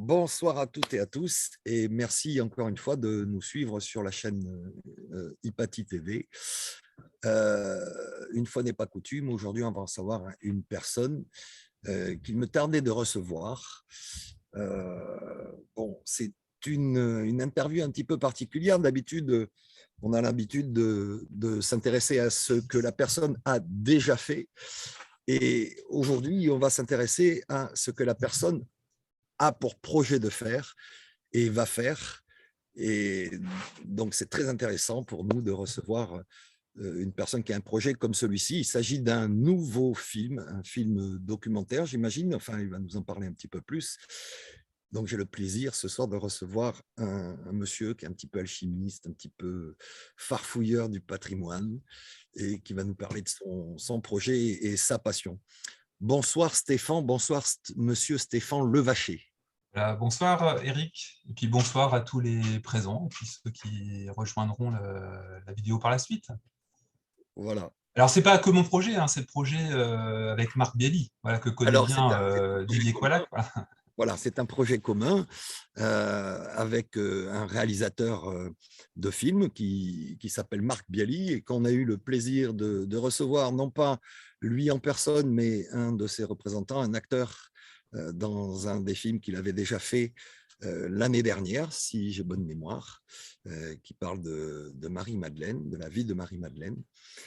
Bonsoir à toutes et à tous et merci encore une fois de nous suivre sur la chaîne Hypatie TV. Une fois n'est pas coutume, aujourd'hui on va recevoir une personne qu'il me tardait de recevoir. Bon, c'est une interview un petit peu particulière. D'habitude, on a l'habitude de s'intéresser à ce que la personne a déjà fait. Et aujourd'hui, on va s'intéresser à ce que la personne a pour projet de faire et va faire. Et donc, c'est très intéressant pour nous de recevoir une personne qui a un projet comme celui-ci. Il s'agit d'un nouveau film, un film documentaire, j'imagine. Enfin, il va nous en parler un petit peu plus. Donc, j'ai le plaisir ce soir de recevoir un monsieur qui est un petit peu alchimiste, un petit peu farfouilleur du patrimoine et qui va nous parler de son projet et sa passion. Bonsoir Stéphane, bonsoir monsieur Stéphane Levaché. Voilà, bonsoir Eric, et puis bonsoir à tous les présents, et puis ceux qui rejoindront la vidéo par la suite. Voilà. Alors, c'est pas que mon projet, hein, c'est le projet avec Marc Bielli, voilà, que connaît Alors, bien c'est un projet Didier commun. Coillac. Voilà. Voilà, c'est un projet commun avec un réalisateur de films qui s'appelle Marc Bielli et qu'on a eu le plaisir de recevoir, non pas lui en personne, mais un de ses représentants, un acteur dans un des films qu'il avait déjà fait l'année dernière, si j'ai bonne mémoire, qui parle de Marie-Madeleine, de la vie de Marie-Madeleine.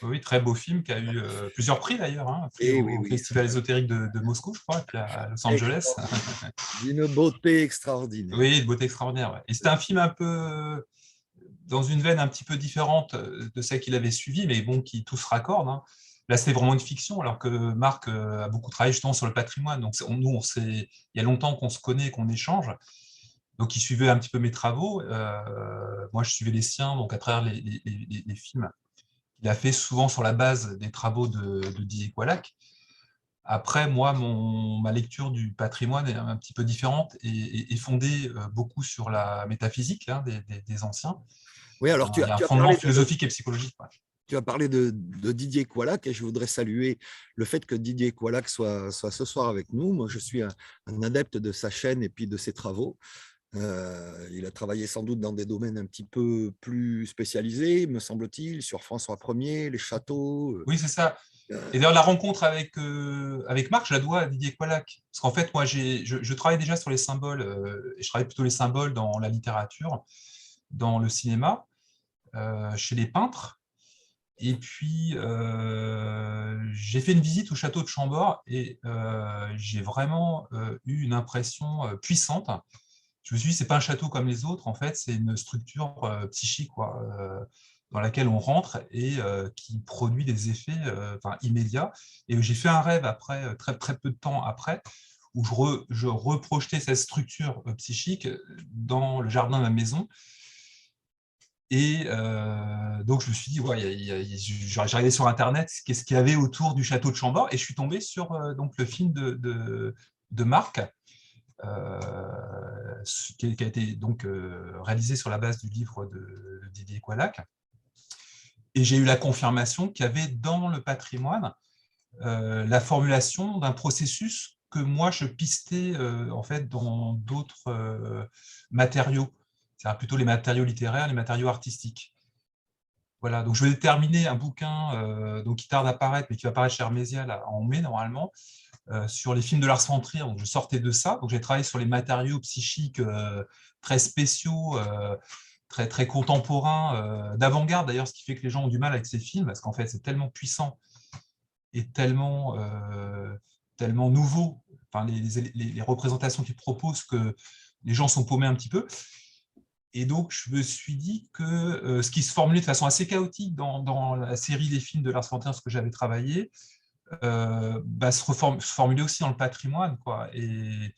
Oui, très beau film qui a eu plusieurs prix d'ailleurs, hein, un prix Et oui, au oui, Festival ésotérique de Moscou, je crois, et puis à Los Angeles. extraordinaire, d'une beauté extraordinaire. Oui, de beauté extraordinaire. Ouais. Et c'était un film un peu dans une veine un petit peu différente de celle qu'il avait suivie, mais bon, qui tous raccordent. Hein. Là, c'était vraiment une fiction, alors que Marc a beaucoup travaillé justement sur le patrimoine. Donc, il y a longtemps qu'on se connaît, qu'on échange. Donc, il suivait un petit peu mes travaux. Moi, je suivais les siens, donc à travers les films qu'il a fait souvent sur la base des travaux de Didier Coillac. Après, moi, ma lecture du patrimoine est un petit peu différente et fondée beaucoup sur la métaphysique hein, des anciens. Oui, alors Il y a un fondement philosophique et psychologique. Ouais. tu as parlé de Didier Coillac et je voudrais saluer le fait que Didier Coillac soit ce soir avec nous. Moi, je suis un adepte de sa chaîne et puis de ses travaux. Il a travaillé sans doute dans des domaines un petit peu plus spécialisés, me semble-t-il, sur François Ier, les châteaux. Oui, c'est ça. Et Euh, d'ailleurs, la rencontre avec Marc, je la dois à Didier Coillac. Parce qu'en fait, moi, je travaille déjà sur les symboles, et je travaille plutôt les symboles dans la littérature, dans le cinéma, chez les peintres. Et puis, j'ai fait une visite au château de Chambord et j'ai vraiment eu une impression puissante. Je me suis dit, c'est pas un château comme les autres, en fait, c'est une structure psychique, quoi, dans laquelle on rentre et qui produit des effets immédiats. Et j'ai fait un rêve après, très, très peu de temps après, où je reprojetais cette structure psychique dans le jardin de ma maison. Et donc, je me suis dit, ouais, j'ai regardé sur Internet qu'est-ce qu'il y avait autour du château de Chambord, et je suis tombé sur donc, le film de Marc, qui a été donc, réalisé sur la base du livre de Didier Coillac. Et j'ai eu la confirmation qu'il y avait dans le patrimoine la formulation d'un processus que moi, je pistais en fait, dans d'autres matériaux, c'est-à-dire plutôt les matériaux littéraires, les matériaux artistiques. Voilà, donc je vais terminer un bouquin donc qui tarde à apparaître, mais qui va apparaître chez Hermésia là, en mai normalement, sur les films de Lars von Trier. Donc je sortais de ça, donc j'ai travaillé sur les matériaux psychiques très spéciaux, très, très contemporains, d'avant-garde d'ailleurs, ce qui fait que les gens ont du mal avec ces films, parce qu'en fait c'est tellement puissant et tellement nouveau, enfin, les représentations qu'ils proposent, que les gens sont paumés un petit peu. Et donc, je me suis dit que ce qui se formulait de façon assez chaotique dans la série des films de Lars von Trier, ce que j'avais travaillé, se formulait aussi dans le patrimoine, quoi. Et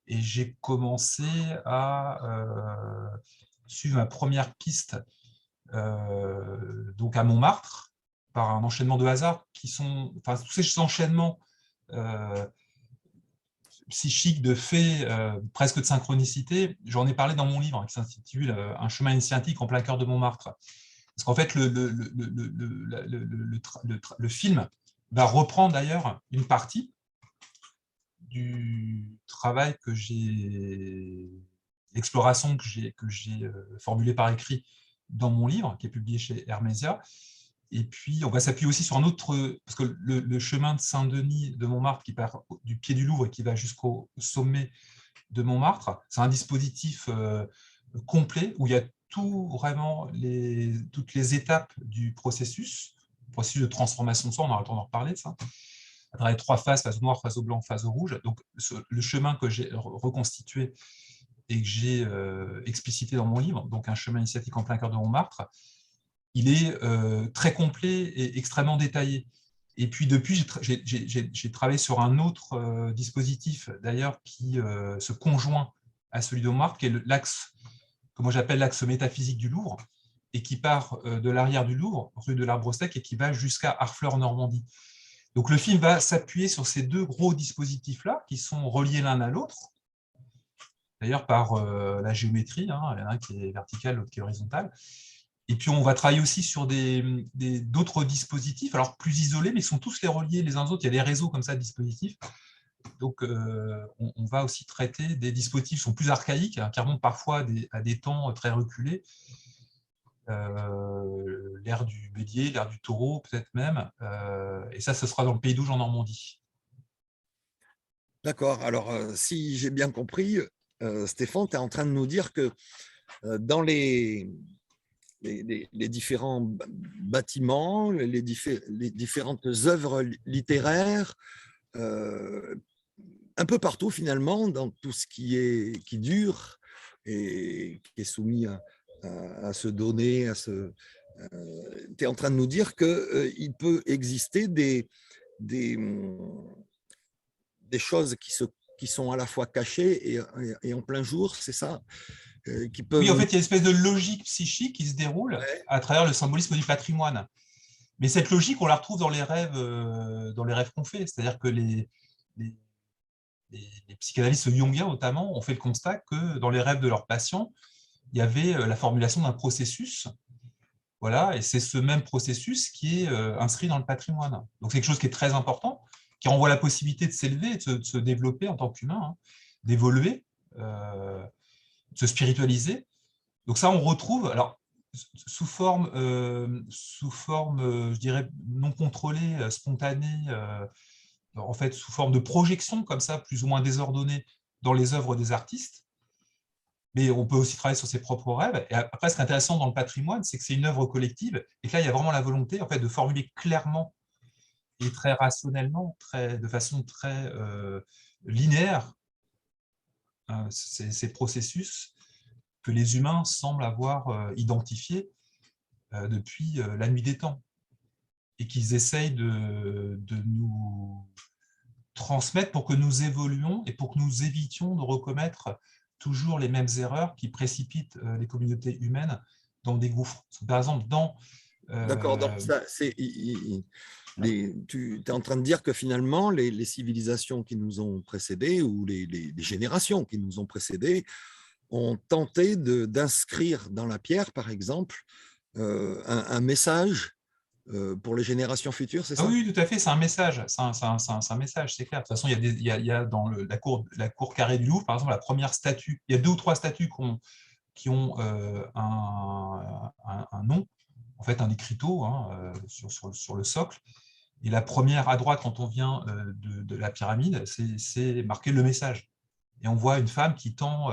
j'ai commencé à suivre ma première piste donc à Montmartre, par un enchaînement de hasards qui sont, enfin, tous ces enchaînements euh, psychiques de faits, presque de synchronicité, j'en ai parlé dans mon livre qui s'intitule Un chemin initiatique en plein cœur de Montmartre. Parce qu'en fait, le film va reprendre d'ailleurs une partie du travail l'exploration que j'ai formulée par écrit dans mon livre, qui est publié chez Hermesia. Et puis, on va s'appuyer aussi sur un autre, parce que le chemin de Saint-Denis de Montmartre, qui part du pied du Louvre et qui va jusqu'au sommet de Montmartre, c'est un dispositif complet où il y a vraiment toutes les étapes du processus de transformation de soi, on aura le temps d'en reparler de ça, à travers 3 phases, phase noire, phase au blanc, phase au rouge. Donc, le chemin que j'ai reconstitué et que j'ai explicité dans mon livre, donc un chemin initiatique en plein cœur de Montmartre, il est très complet et extrêmement détaillé. Et puis depuis, j'ai travaillé sur un autre dispositif, d'ailleurs, qui se conjoint à celui de Montmartre, qui est l'axe, que moi j'appelle l'axe métaphysique du Louvre, et qui part de l'arrière du Louvre, rue de l'Arbre-Sec, et qui va jusqu'à Harfleur-Normandie. Donc le film va s'appuyer sur ces 2 gros dispositifs-là, qui sont reliés l'un à l'autre, d'ailleurs par la géométrie, hein, il y en a un qui est vertical, l'autre qui est horizontal. Et puis on va travailler aussi sur d'autres dispositifs, alors plus isolés, mais ils sont tous les reliés les uns aux autres. Il y a des réseaux comme ça de dispositifs. Donc on va aussi traiter des dispositifs qui sont plus archaïques, hein, qui remontent parfois à des temps très reculés. L'ère du bélier, l'ère du taureau, peut-être même. Et ça, ce sera dans le Pays d'Auge en Normandie. D'accord. Alors, si j'ai bien compris, Stéphane, tu es en train de nous dire que dans les différents bâtiments, les différentes œuvres littéraires, un peu partout finalement, dans tout ce qui dure et qui est soumis à se donner, tu es en train de nous dire qu'il peut exister des choses qui sont à la fois cachées et en plein jour, c'est ça, qui Oui, en peuvent… fait, il y a une espèce de logique psychique qui se déroule Ouais. à travers le symbolisme du patrimoine. Mais cette logique, on la retrouve dans les rêves qu'on fait. C'est-à-dire que les, les psychanalystes jungiens, notamment, ont fait le constat que dans les rêves de leurs patients, il y avait la formulation d'un processus. Voilà, et c'est ce même processus qui est inscrit dans le patrimoine. Donc c'est quelque chose qui est très important, qui renvoie la possibilité de s'élever, de se développer en tant qu'humain, hein, d'évoluer, de se spiritualiser. Donc ça, on retrouve, alors sous forme, je dirais, non contrôlée, spontanée, en fait, sous forme de projection, comme ça, plus ou moins désordonnée, dans les œuvres des artistes. Mais on peut aussi travailler sur ses propres rêves. Et après, ce qui est intéressant dans le patrimoine, c'est que c'est une œuvre collective, et que là, il y a vraiment la volonté en fait, de formuler clairement et très rationnellement, de façon très linéaire, ces processus que les humains semblent avoir identifiés depuis la nuit des temps, et qu'ils essayent de nous transmettre pour que nous évoluions et pour que nous évitions de recommettre toujours les mêmes erreurs qui précipitent les communautés humaines dans des gouffres. Par exemple, D'accord, donc ça, tu es en train de dire que finalement, les civilisations qui nous ont précédés ou les générations qui nous ont précédés ont tenté d'inscrire dans la pierre, par exemple, un message pour les générations futures, c'est Ah ça? oui, tout à fait, c'est un message, c'est un message, c'est clair. De toute façon, il y a dans la cour carrée du Louvre, par exemple, la première statue, il y a 2 ou 3 statues qui ont un nom, en fait un écriteau, hein, sur le socle. Et la première à droite, quand on vient de la pyramide, c'est marqué le message. Et on voit une femme qui tend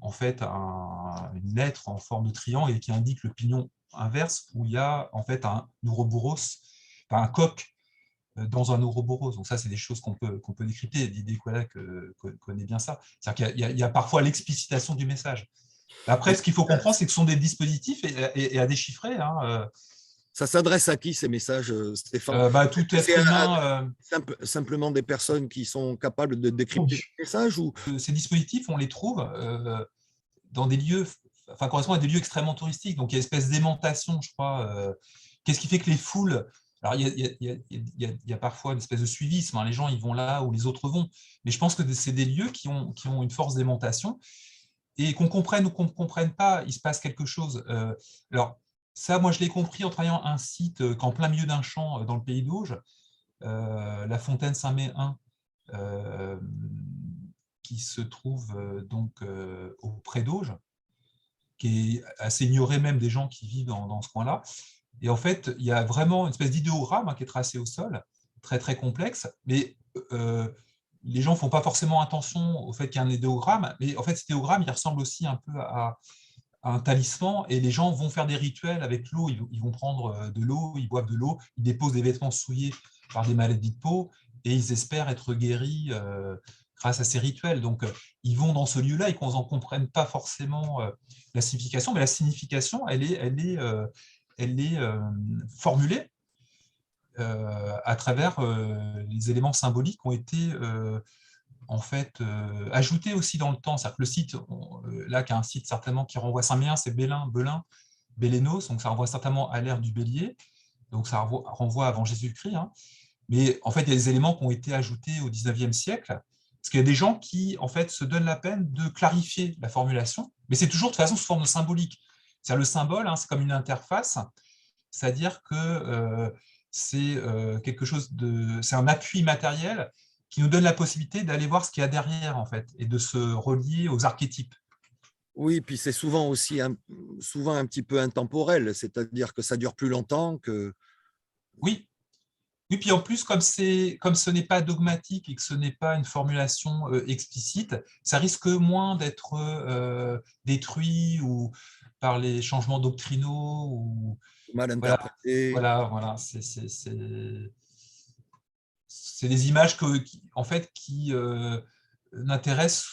en fait une lettre en forme de triangle et qui indique le pignon inverse où il y a en fait un ouroboros, enfin un coq dans un ouroboros. Donc ça, c'est des choses qu'on peut décrypter. Didier Collat connaît bien ça. C'est-à-dire qu'il y a parfois l'explicitation du message. Après, Et ce qu'il faut comprendre, c'est que ce sont des dispositifs et à déchiffrer. Hein. ça s'adresse à qui ces messages, Stéphane? Tout C'est être humain. simplement des personnes qui sont capables de décrypter ces messages ou… Ces dispositifs, on les trouve dans des lieux, enfin, correspondent à des lieux extrêmement touristiques. Donc, il y a une espèce d'aimantation, je crois. Qu'est-ce qui fait que les foules… Alors, il y a parfois une espèce de suivisme. Hein, les gens, ils vont là où les autres vont. Mais je pense que c'est des lieux qui ont une force d'aimantation. Et qu'on comprenne ou qu'on ne comprenne pas, il se passe quelque chose. Alors, ça, moi, je l'ai compris en travaillant un site qu'en plein milieu d'un champ dans le Pays d'Auge, la Fontaine Saint-Méen, qui se trouve donc auprès d'Auge, qui est assez ignoré même des gens qui vivent dans ce coin-là. Et en fait, il y a vraiment une espèce d'idéogramme qui est tracé au sol, très très complexe, mais les gens ne font pas forcément attention au fait qu'il y a un idéogramme, mais en fait, cet idéogramme, il ressemble aussi un peu à un talisman, et les gens vont faire des rituels avec l'eau, ils vont prendre de l'eau, ils boivent de l'eau, ils déposent des vêtements souillés par des maladies de peau, et ils espèrent être guéris grâce à ces rituels. Donc, ils vont dans ce lieu-là, ils n'en comprennent pas forcément la signification, mais la signification, elle est formulée à travers les éléments symboliques qui ont été en fait ajoutés aussi dans le temps. C'est-à-dire que le site, là, qui a un site certainement qui renvoie Saint-Méen, c'est Belin, Bélénos, donc ça renvoie certainement à l'ère du bélier, donc ça renvoie avant Jésus-Christ. Hein. Mais en fait, il y a des éléments qui ont été ajoutés au 19e siècle, parce qu'il y a des gens qui, en fait, se donnent la peine de clarifier la formulation, mais c'est toujours de toute façon sous forme de symbolique. C'est-à-dire le symbole, hein, c'est comme une interface, c'est-à-dire que c'est quelque chose c'est un appui matériel qui nous donne la possibilité d'aller voir ce qu'il y a derrière, en fait, et de se relier aux archétypes. Oui, puis c'est souvent aussi souvent un petit peu intemporel, c'est-à-dire que ça dure plus longtemps que… Oui, oui, puis en plus, comme ce n'est pas dogmatique et que ce n'est pas une formulation explicite, ça risque moins d'être détruit ou par les changements doctrinaux. Ou, mal voilà, interprété. voilà, c'est des images en fait, qui n'intéressent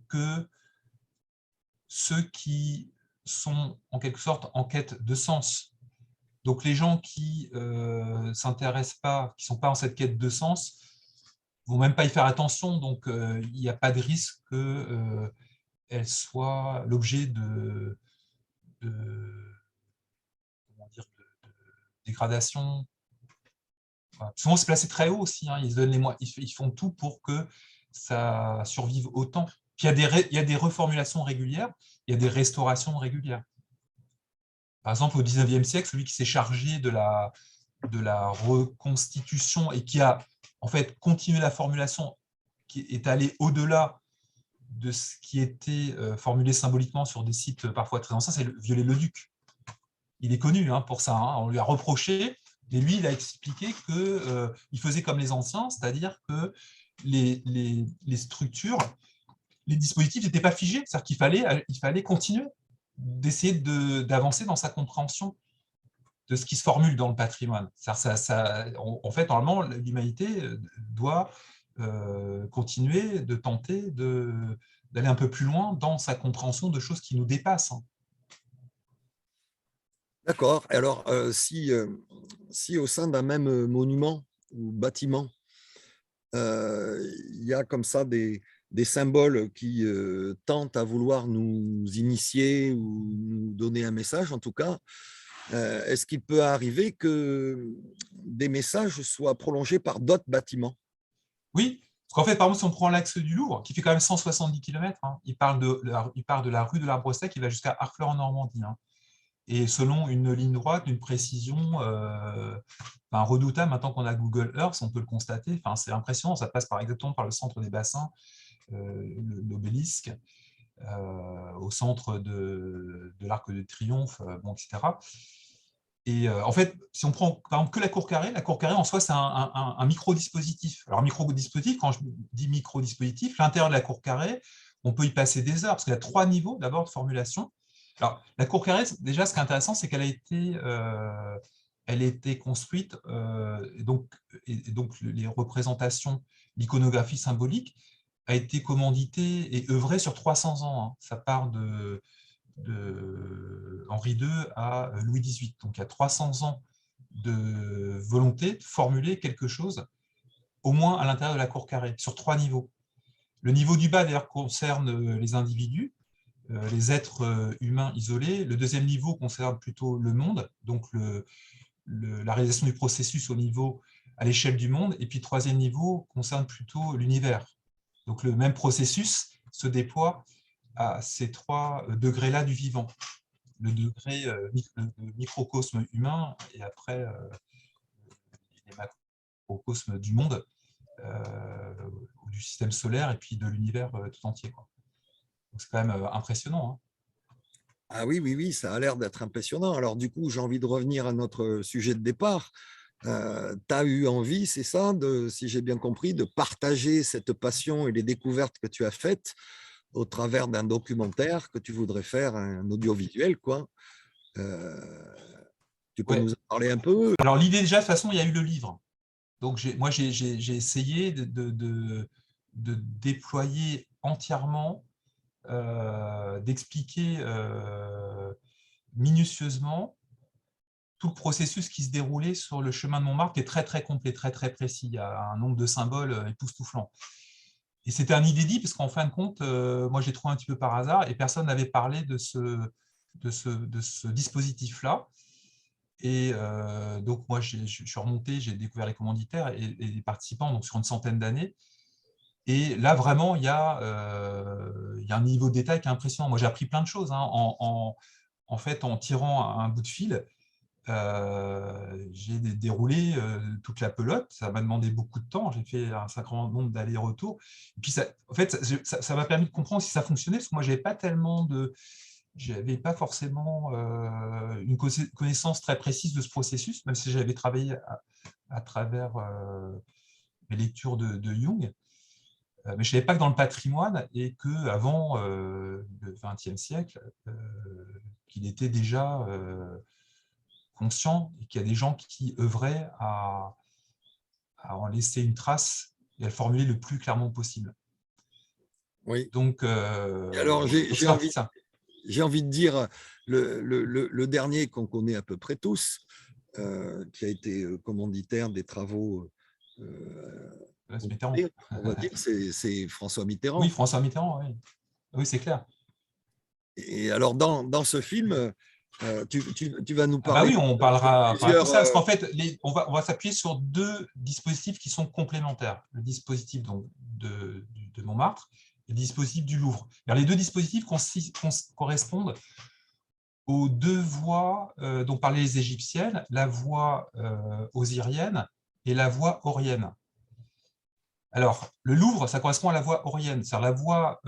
que ceux qui sont en quelque sorte en quête de sens. Donc les gens qui s'intéressent pas, qui sont pas en cette quête de sens, vont même pas y faire attention. Donc il n'y a pas de risque qu'elle soit l'objet comment dire, de dégradation. Voilà. Souvent, c'est placé très haut aussi. Hein. Ils se donnent les moyens, ils font tout pour que ça survive autant. Puis il y a des reformulations régulières, il y a des restaurations régulières. Par exemple, au 19e siècle, celui qui s'est chargé de la reconstitution et qui a en fait continué la formulation, qui est allé au-delà de ce qui était formulé symboliquement sur des sites parfois très anciens, c'est Viollet-le-Duc. Il est connu hein, pour ça. Hein. On lui a reproché, mais lui, il a expliqué qu'il faisait comme les anciens, c'est-à-dire que les structures, les dispositifs n'étaient pas figés, c'est-à-dire qu'il fallait continuer d'essayer d'avancer dans sa compréhension de ce qui se formule dans le patrimoine. En fait, normalement, l'humanité doit continuer de tenter d'aller un peu plus loin dans sa compréhension de choses qui nous dépassent. Hein. D'accord. Alors, si au sein d'un même monument ou bâtiment, il y a comme ça des symboles qui tentent à vouloir nous initier ou nous donner un message, en tout cas, est-ce qu'il peut arriver que des messages soient prolongés par d'autres bâtiments? Oui, parce qu'en fait, par exemple, si on prend l'axe du Louvre, qui fait quand même 170 km, hein, il part de la rue de l'Arbre Sec, il va jusqu'à Harfleur en Normandie. Hein. Et selon une ligne droite, d'une précision redoutable, maintenant qu'on a Google Earth, on peut le constater, c'est impressionnant, ça passe exactement par le centre des bassins, l'obélisque, au centre de l'Arc de Triomphe, etc. Et en fait, si on prend par exemple que la cour carrée en soi, c'est un micro-dispositif. Alors, un micro-dispositif, quand je dis micro-dispositif, l'intérieur de la cour carrée, on peut y passer des heures, parce qu'il y a 3 niveaux d'abord de formulation. Alors, la cour carrée, déjà, ce qui est intéressant, c'est qu'elle a été construite, et donc les représentations, l'iconographie symbolique a été commanditée et œuvrée sur 300 ans. Hein. Ça part de Henri II à Louis XVIII. Donc il y a 300 ans de volonté de formuler quelque chose, au moins à l'intérieur de la cour carrée, sur 3 niveaux. Le niveau du bas, d'ailleurs, concerne les individus, les êtres humains isolés. Le deuxième niveau concerne plutôt le monde, donc la réalisation du processus à l'échelle du monde. Et puis le troisième niveau concerne plutôt l'univers. Donc le même processus se déploie à ces 3 degrés-là du vivant. Le degré le microcosme humain et après les macrocosmes du monde. du système solaire et puis de l'univers tout entier, quoi. Donc, c'est quand même impressionnant, hein. Ah oui, oui, oui, ça a l'air d'être impressionnant. Alors du coup, j'ai envie de revenir à notre sujet de départ. Tu as eu envie, c'est ça, si j'ai bien compris, de partager cette passion et les découvertes que tu as faites au travers d'un documentaire que tu voudrais faire, un audiovisuel, quoi. Euh, Tu peux Ouais. nous en parler un peu? Alors, l'idée, déjà, de toute façon, il y a eu le livre. Donc, moi, j'ai essayé de déployer entièrement, d'expliquer minutieusement tout le processus qui se déroulait sur le chemin de Montmartre, qui est très, très complet, très, très précis. Il y a un nombre de symboles époustouflant. Et c'était un inédit, parce qu'en fin de compte, moi, j'ai trouvé un petit peu par hasard, et personne n'avait parlé de ce dispositif-là. Et donc, moi, je suis remonté, j'ai découvert les commanditaires et les participants donc, sur une centaine d'années. Et là, vraiment, il y a un niveau de détail qui est impressionnant. Moi, j'ai appris plein de choses, hein, en fait, en tirant un bout de fil. J'ai déroulé toute la pelote. Ça m'a demandé beaucoup de temps. J'ai fait un sacré nombre d'allers-retours. Et puis, en fait, ça m'a permis de comprendre si ça fonctionnait, parce que moi, j'avais pas forcément une connaissance très précise de ce processus, même si j'avais travaillé à travers mes lectures de Jung. Mais je ne savais pas que dans le patrimoine et qu'avant le XXe siècle, qu'il était déjà conscient et qu'il y a des gens qui œuvraient à en laisser une trace et à le formuler le plus clairement possible. Oui. Donc, Alors, c'est parti de ça. j'ai envie de dire le dernier qu'on connaît à peu près tous, qui a été commanditaire des travaux, Mitterrand. on va dire, c'est François Oui, Mitterrand. François Mitterrand, oui. Oui, c'est clair. Et alors, dans ce film, tu vas nous Ah bah parler oui, on de parlera de tout plusieurs. ça, parce qu'en fait, on va s'appuyer sur deux dispositifs qui sont complémentaires. Le dispositif donc, de Montmartre et le dispositif du Louvre. Alors, les deux dispositifs correspondent aux deux voies dont parlaient les Égyptiennes, la voie osirienne et la voie orienne. Alors, le Louvre, ça correspond à la voie orienne, c'est-à-dire la voie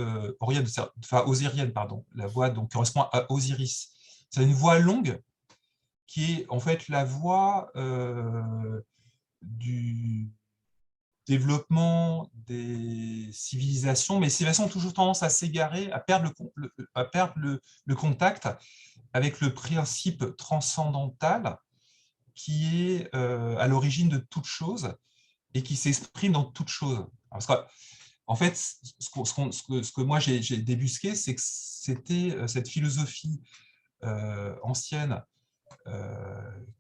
osirienne, pardon, la voie donc, qui correspond à Osiris. C'est une voie longue qui est en fait la voie du développement des civilisations, mais les civilisations ont toujours tendance à s'égarer, à perdre le contact avec le principe transcendantal qui est à l'origine de toute chose et qui s'exprime dans toute chose. Parce que, en fait, ce que moi j'ai débusqué, c'est que c'était cette philosophie ancienne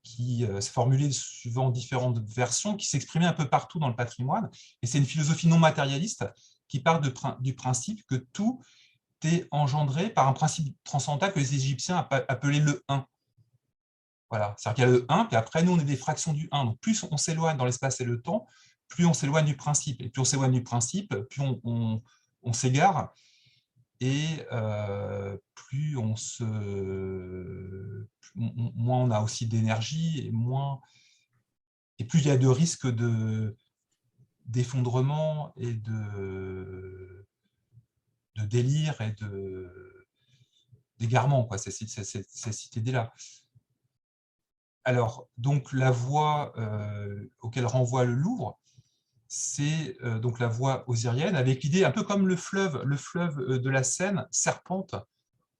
qui s'est formulée suivant différentes versions, qui s'exprimait un peu partout dans le patrimoine. Et c'est une philosophie non matérialiste qui part du principe que tout est engendré par un principe transcendantal que les Égyptiens appelaient le 1. Voilà, c'est-à-dire qu'il y a le 1, puis après, nous, on est des fractions du 1. Donc, plus on s'éloigne dans l'espace et le temps, plus on s'éloigne du principe. Et plus on s'éloigne du principe, plus on s'égare. Et plus moins on a aussi d'énergie et plus il y a de risques d'effondrement et de délire et d'égarement, quoi, cette idée-là. Alors, donc la voie auquel renvoie le Louvre, c'est donc la voie osirienne, avec l'idée, un peu comme le fleuve de la Seine serpente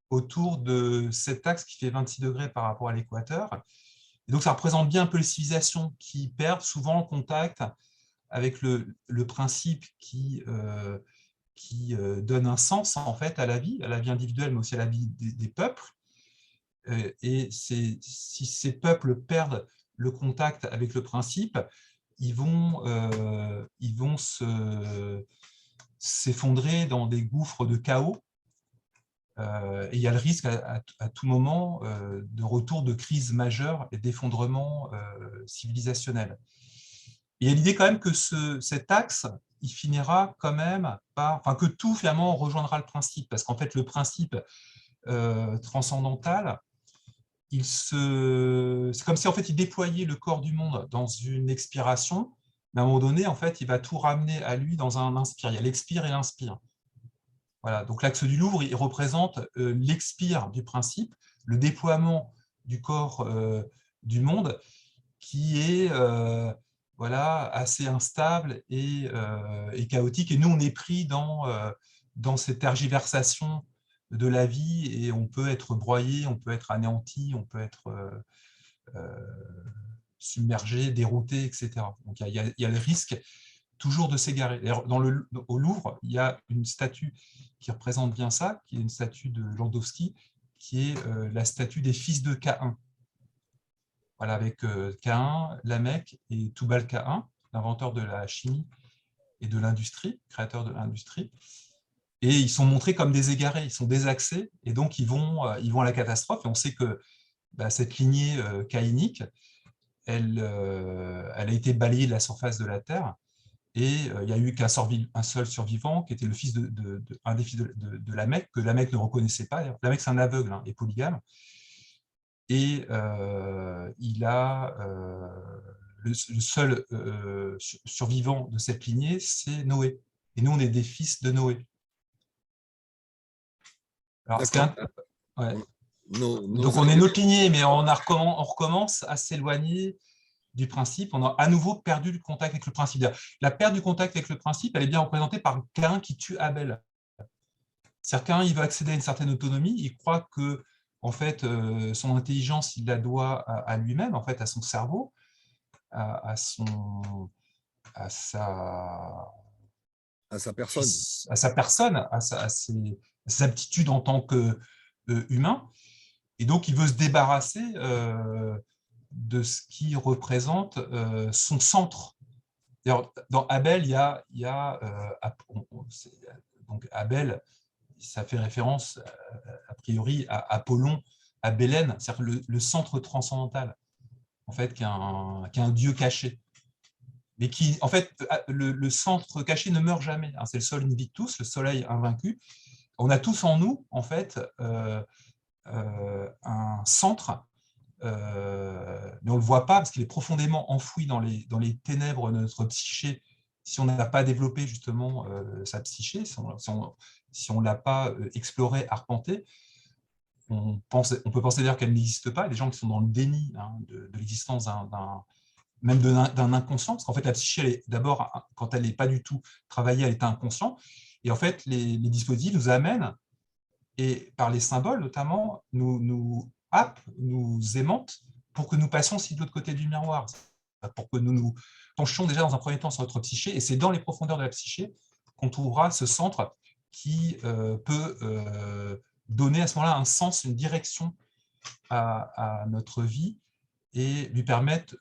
autour de cet axe qui fait 26 degrés par rapport à l'équateur. Et donc, ça représente bien un peu les civilisations qui perdent souvent le contact avec le principe qui donne un sens en fait à la vie individuelle, mais aussi à la vie des peuples. Et si ces peuples perdent le contact avec le principe, ils vont s'effondrer dans des gouffres de chaos. Et il y a le risque à tout moment de retour de crise majeure et d'effondrement civilisationnel. Et il y a l'idée quand même que cet axe, il finira quand même que tout finalement rejoindra le principe, parce qu'en fait le principe transcendantal, c'est comme si en fait il déployait le corps du monde dans une expiration, mais à un moment donné, en fait, il va tout ramener à lui dans un inspire. Il y a l'expire et l'inspire. Voilà, donc l'axe du Louvre, il représente l'expire du principe, le déploiement du corps du monde, qui est voilà, assez instable et chaotique. Et nous, on est pris dans cette tergiversation de la vie et on peut être broyé, on peut être anéanti, on peut être submergé, dérouté, etc. Donc il y a le risque toujours de s'égarer. Au Louvre, il y a une statue qui représente bien ça, qui est une statue de Landowski, qui est la statue des fils de Caïn. Voilà, avec Caïn, Lamech et Tubal-Caïn, l'inventeur de la chimie et de l'industrie, créateur de l'industrie. Et ils sont montrés comme des égarés, ils sont désaxés, et donc ils vont à la catastrophe. Et on sait que cette lignée caïnique, elle a été balayée de la surface de la Terre, et il n'y a eu un seul survivant, qui était le fils un des fils de Lamech, que Lamech ne reconnaissait pas. Lamech, c'est un aveugle et polygame. Et il a le seul survivant de cette lignée, c'est Noé. Et nous, on est des fils de Noé. Alors, ouais. Donc, on est notre lignée, mais on recommence à s'éloigner du principe. On a à nouveau perdu le contact avec le principe. La perte du contact avec le principe, elle est bien représentée par Caïn qui tue Abel. Caïn, il veut accéder à une certaine autonomie, il croit que en fait, son intelligence, il la doit à lui-même, en fait, à son cerveau, à sa personne, à ses aptitudes en tant qu'humain. Et donc, il veut se débarrasser de ce qui représente son centre. D'ailleurs, dans Abel, il y a donc Abel, ça fait référence a priori à Apollon, à Bélène, c'est-à-dire le centre transcendantal, en fait, qui est un dieu caché. Mais qui, en fait, le centre caché ne meurt jamais. C'est le sol invictus, le soleil invaincu. On a tous en nous, en fait, un centre, mais on ne le voit pas parce qu'il est profondément enfoui dans les ténèbres de notre psyché. Si on n'a pas développé justement sa psyché, si on ne l'a pas exploré, arpenté, on peut penser d'ailleurs qu'elle n'existe pas. Il y a des gens qui sont dans le déni de l'existence même d'un inconscient, parce qu'en fait la psyché, d'abord, quand elle n'est pas du tout travaillée, elle est inconsciente. Et en fait, les dispositifs nous amènent, et par les symboles notamment, nous happent, nous aimantent, pour que nous passions aussi de l'autre côté du miroir, pour que nous penchions déjà dans un premier temps sur notre psyché, et c'est dans les profondeurs de la psyché qu'on trouvera ce centre qui peut donner à ce moment-là un sens, une direction à notre vie, et lui permettre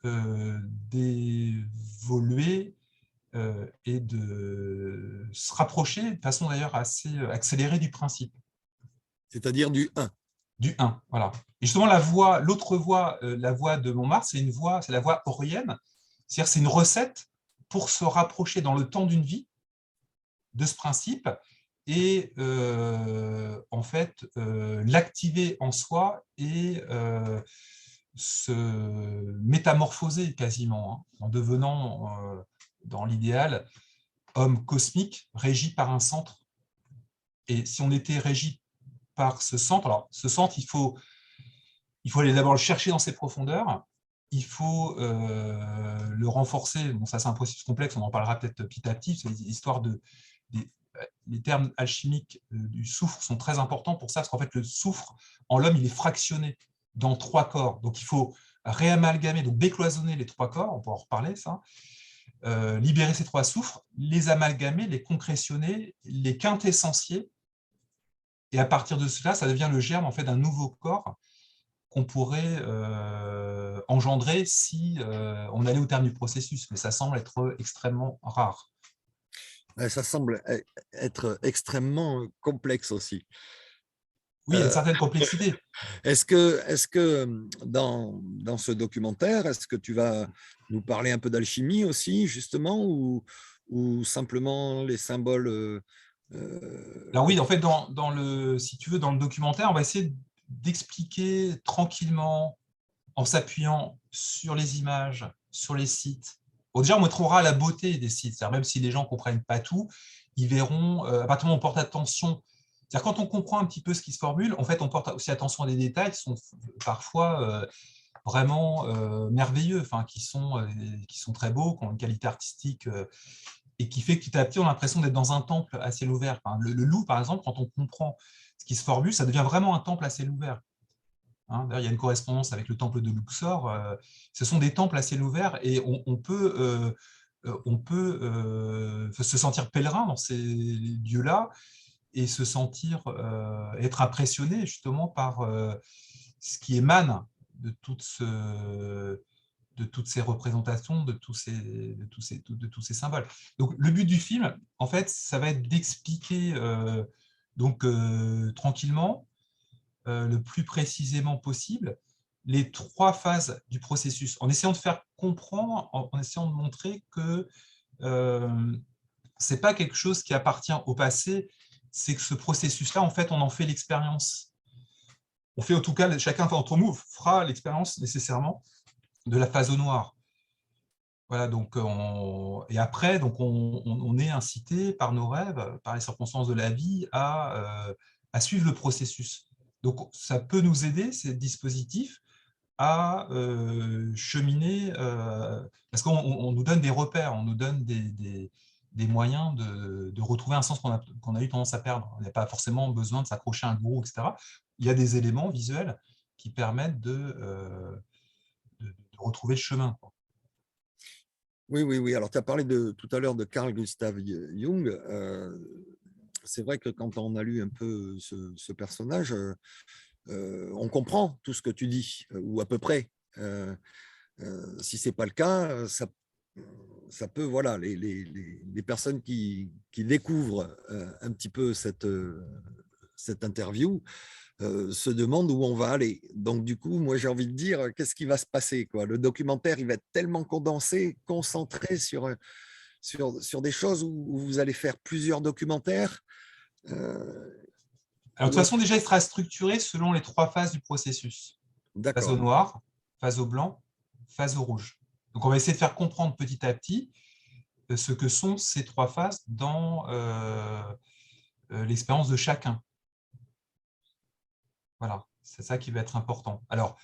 d'évoluer et de se rapprocher de façon d'ailleurs assez accélérée du principe. C'est-à-dire du 1. Du 1, voilà. Et justement, l'autre voie, la voie de Montmartre, c'est la voie aurienne, c'est-à-dire c'est une recette pour se rapprocher dans le temps d'une vie de ce principe et en fait l'activer en soi et se métamorphoser quasiment, en devenant, dans l'idéal, homme cosmique régi par un centre. Et si on était régi par ce centre, alors ce centre, il faut aller d'abord le chercher dans ses profondeurs, il faut le renforcer. Bon, ça c'est un processus complexe, on en parlera peut-être petit à petit, c'est l'histoire les termes alchimiques du soufre sont très importants pour ça, parce qu'en fait le soufre, en l'homme, il est fractionné dans 3 corps. Donc il faut réamalgamer, donc décloisonner les 3 corps, on peut en reparler, ça, libérer ces 3 soufres, les amalgamer, les concrétionner, les quintessencier, et à partir de cela, ça devient le germe en fait d'un nouveau corps qu'on pourrait engendrer si on allait au terme du processus, mais ça semble être extrêmement rare. Ça semble être extrêmement complexe aussi. Oui, il y a une certaine complexité. Est-ce que dans ce documentaire, est-ce que tu vas nous parler un peu d'alchimie aussi, justement, ou simplement les symboles Alors oui, en fait, si tu veux, dans le documentaire, on va essayer d'expliquer tranquillement, en s'appuyant sur les images, sur les sites Bon, déjà, on montrera la beauté des sites. C'est-à-dire, même si les gens ne comprennent pas tout, ils verront, à partir du moment où on porte attention. C'est-à-dire, quand on comprend un petit peu ce qui se formule, en fait, on porte aussi attention à des détails qui sont parfois vraiment merveilleux, enfin, qui sont très beaux, qui ont une qualité artistique, et qui fait que petit à petit, on a l'impression d'être dans un temple à ciel ouvert. Enfin, le Louvre, par exemple, quand on comprend ce qui se formule, ça devient vraiment un temple à ciel ouvert. Hein, d'ailleurs, il y a une correspondance avec le temple de Luxor. Ce sont des temples à ciel ouvert et on peut se sentir pèlerin dans ces lieux-là et se sentir être impressionné justement par ce qui émane de toutes ces représentations, de tous ces symboles. Donc, le but du film, en fait, ça va être d'expliquer tranquillement, le plus précisément possible, les 3 phases du processus, en essayant de faire comprendre, en essayant de montrer que ce n'est pas quelque chose qui appartient au passé, c'est que ce processus-là, en fait, on en fait l'expérience. On fait, en tout cas, chacun d'entre nous fera l'expérience nécessairement de la phase au noir. Voilà, donc et après, donc on est incité par nos rêves, par les circonstances de la vie, à suivre le processus. Donc, ça peut nous aider, ces dispositifs, à cheminer, parce qu'on nous donne des repères, on nous donne des moyens de retrouver un sens qu'on a eu tendance à perdre. On n'a pas forcément besoin de s'accrocher à un gourou, etc. Il y a des éléments visuels qui permettent de retrouver le chemin, quoi. Oui, oui, oui. Alors, tu as parlé tout à l'heure de Carl Gustav Jung. C'est vrai que quand on a lu un peu ce personnage, on comprend tout ce que tu dis, ou à peu près. Si ce n'est pas le cas, ça peut, voilà, les personnes qui découvrent un petit peu cette interview se demandent où on va aller. Donc, du coup, moi, j'ai envie de dire, qu'est-ce qui va se passer, quoi? Le documentaire, il va être tellement condensé, concentré sur des choses où vous allez faire plusieurs documentaires. Alors, de toute façon, déjà, il sera structuré selon les 3 phases du processus. Phase au D'accord. noir, phase au blanc, phase au rouge. Donc, on va essayer de faire comprendre petit à petit ce que sont ces 3 phases dans l'expérience de chacun. Voilà, c'est ça qui va être important. Alors,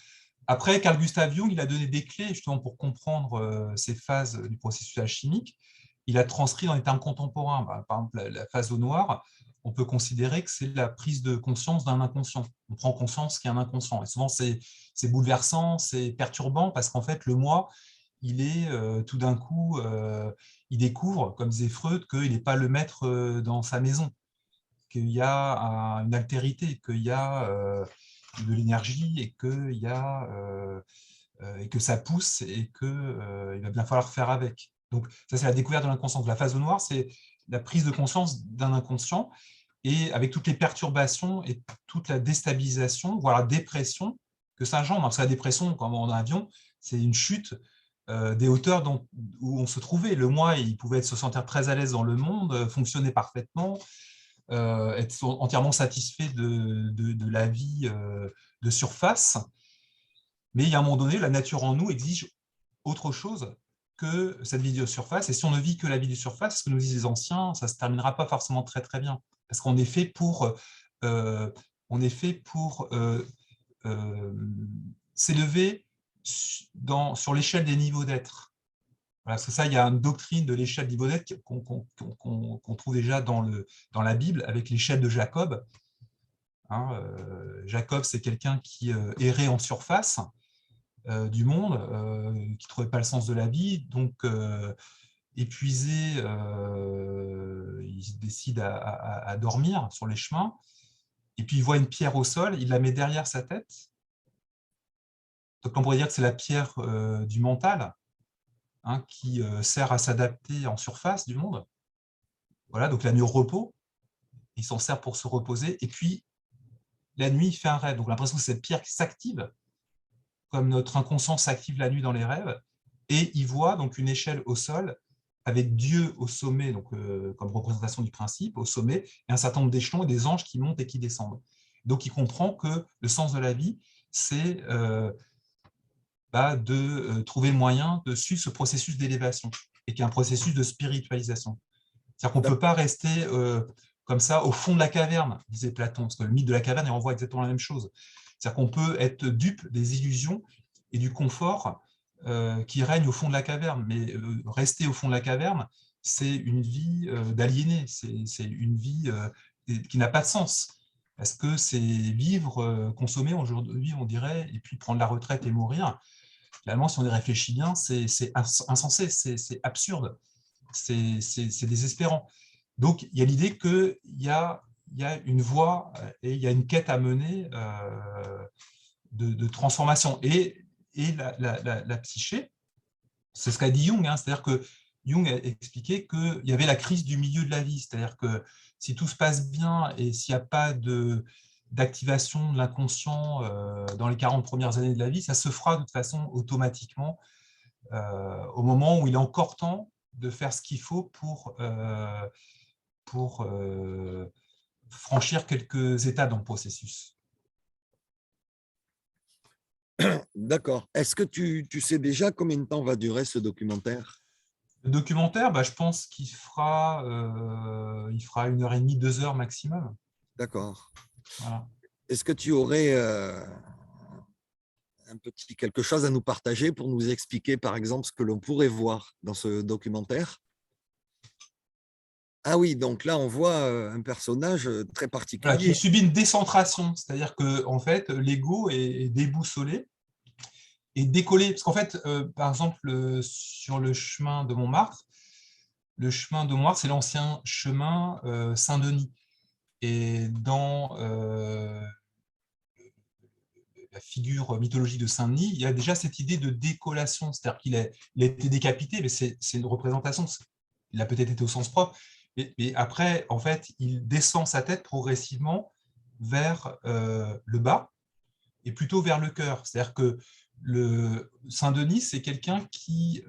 après, Carl Gustav Jung, il a donné des clés justement pour comprendre ces phases du processus alchimique. Il a transcrit dans les termes contemporains. Par exemple, la phase au noir, on peut considérer que c'est la prise de conscience d'un inconscient. On prend conscience qu'il y a un inconscient. Et souvent, c'est bouleversant, c'est perturbant, parce qu'en fait, le moi, il est tout d'un coup, il découvre, comme disait Freud, qu'il n'est pas le maître dans sa maison, qu'il y a une altérité, qu'il y a de l'énergie et que ça pousse et qu'il va bien falloir faire avec. Donc, ça, c'est la découverte de l'inconscient. La phase au noir, c'est la prise de conscience d'un inconscient et avec toutes les perturbations et toute la déstabilisation, voire la dépression que ça engendre. Parce que la dépression, comme en avion, c'est une chute des hauteurs où on se trouvait. Le moi, il pouvait se sentir très à l'aise dans le monde, fonctionner parfaitement, être entièrement satisfait de la vie de surface. Mais il y a un moment donné, la nature en nous exige autre chose que cette vie de surface. Et si on ne vit que la vie de surface, ce que nous disent les anciens, ça ne se terminera pas forcément très très bien. Parce qu'on est fait pour, s'élever sur l'échelle des niveaux d'être. Voilà, parce que ça, il y a une doctrine de l'échelle de niveau d'être qu'on trouve déjà dans la Bible avec l'échelle de Jacob. Hein, Jacob, c'est quelqu'un qui errait en surface du monde, qui ne trouvait pas le sens de la vie, donc épuisé, il décide à dormir sur les chemins, et puis il voit une pierre au sol, il la met derrière sa tête. Donc on pourrait dire que c'est la pierre du mental, hein, qui sert à s'adapter en surface du monde. Voilà, donc la nuit au repos, il s'en sert pour se reposer, et puis la nuit, il fait un rêve. Donc l'impression que c'est cette pierre qui s'active, comme notre inconscient s'active la nuit dans les rêves, et il voit donc une échelle au sol avec Dieu au sommet, donc comme représentation du principe, au sommet, et un certain nombre d'échelons et des anges qui montent et qui descendent. Donc il comprend que le sens de la vie, c'est de trouver le moyen de suivre ce processus d'élévation et qui est un processus de spiritualisation. C'est-à-dire qu'on ne peut pas rester comme ça au fond de la caverne, disait Platon, parce que le mythe de la caverne il renvoie exactement la même chose. C'est-à-dire qu'on peut être dupe des illusions et du confort qui règne au fond de la caverne, mais rester au fond de la caverne, c'est une vie d'aliéné, c'est une vie qui n'a pas de sens. Parce que c'est vivre, consommer aujourd'hui, on dirait, et puis prendre la retraite et mourir. Finalement, si on y réfléchit bien, c'est insensé, c'est absurde, c'est désespérant. Donc, il y a l'idée qu'il y a une voie et il y a une quête à mener de transformation. Et la psyché, c'est ce qu'a dit Jung, hein, c'est-à-dire que Jung a expliqué qu'il y avait la crise du milieu de la vie, c'est-à-dire que si tout se passe bien et s'il n'y a pas d'activation de l'inconscient dans les 40 premières années de la vie, ça se fera de toute façon automatiquement au moment où il est encore temps de faire ce qu'il faut pour franchir quelques étapes dans le processus. D'accord. Est-ce que tu sais déjà combien de temps va durer ce documentaire? Le documentaire, je pense qu'il fera 1h30, 2 heures maximum. D'accord. Voilà. Est-ce que tu aurais quelque chose à nous partager pour nous expliquer, par exemple, ce que l'on pourrait voir dans ce documentaire? Ah oui, donc là, on voit un personnage très Voilà, particulier. qui subit une décentration, c'est-à-dire que en fait, l'ego est déboussolé et décollé. Parce qu'en fait, par exemple, sur le chemin de Montmartre, c'est l'ancien chemin Saint-Denis. Et dans la figure mythologique de Saint-Denis, il y a déjà cette idée de décollation, c'est-à-dire qu'il a été décapité, mais c'est une représentation, il a peut-être été au sens propre, mais après, en fait, il descend sa tête progressivement vers le bas, et plutôt vers le cœur. C'est-à-dire que le Saint-Denis, c'est quelqu'un qui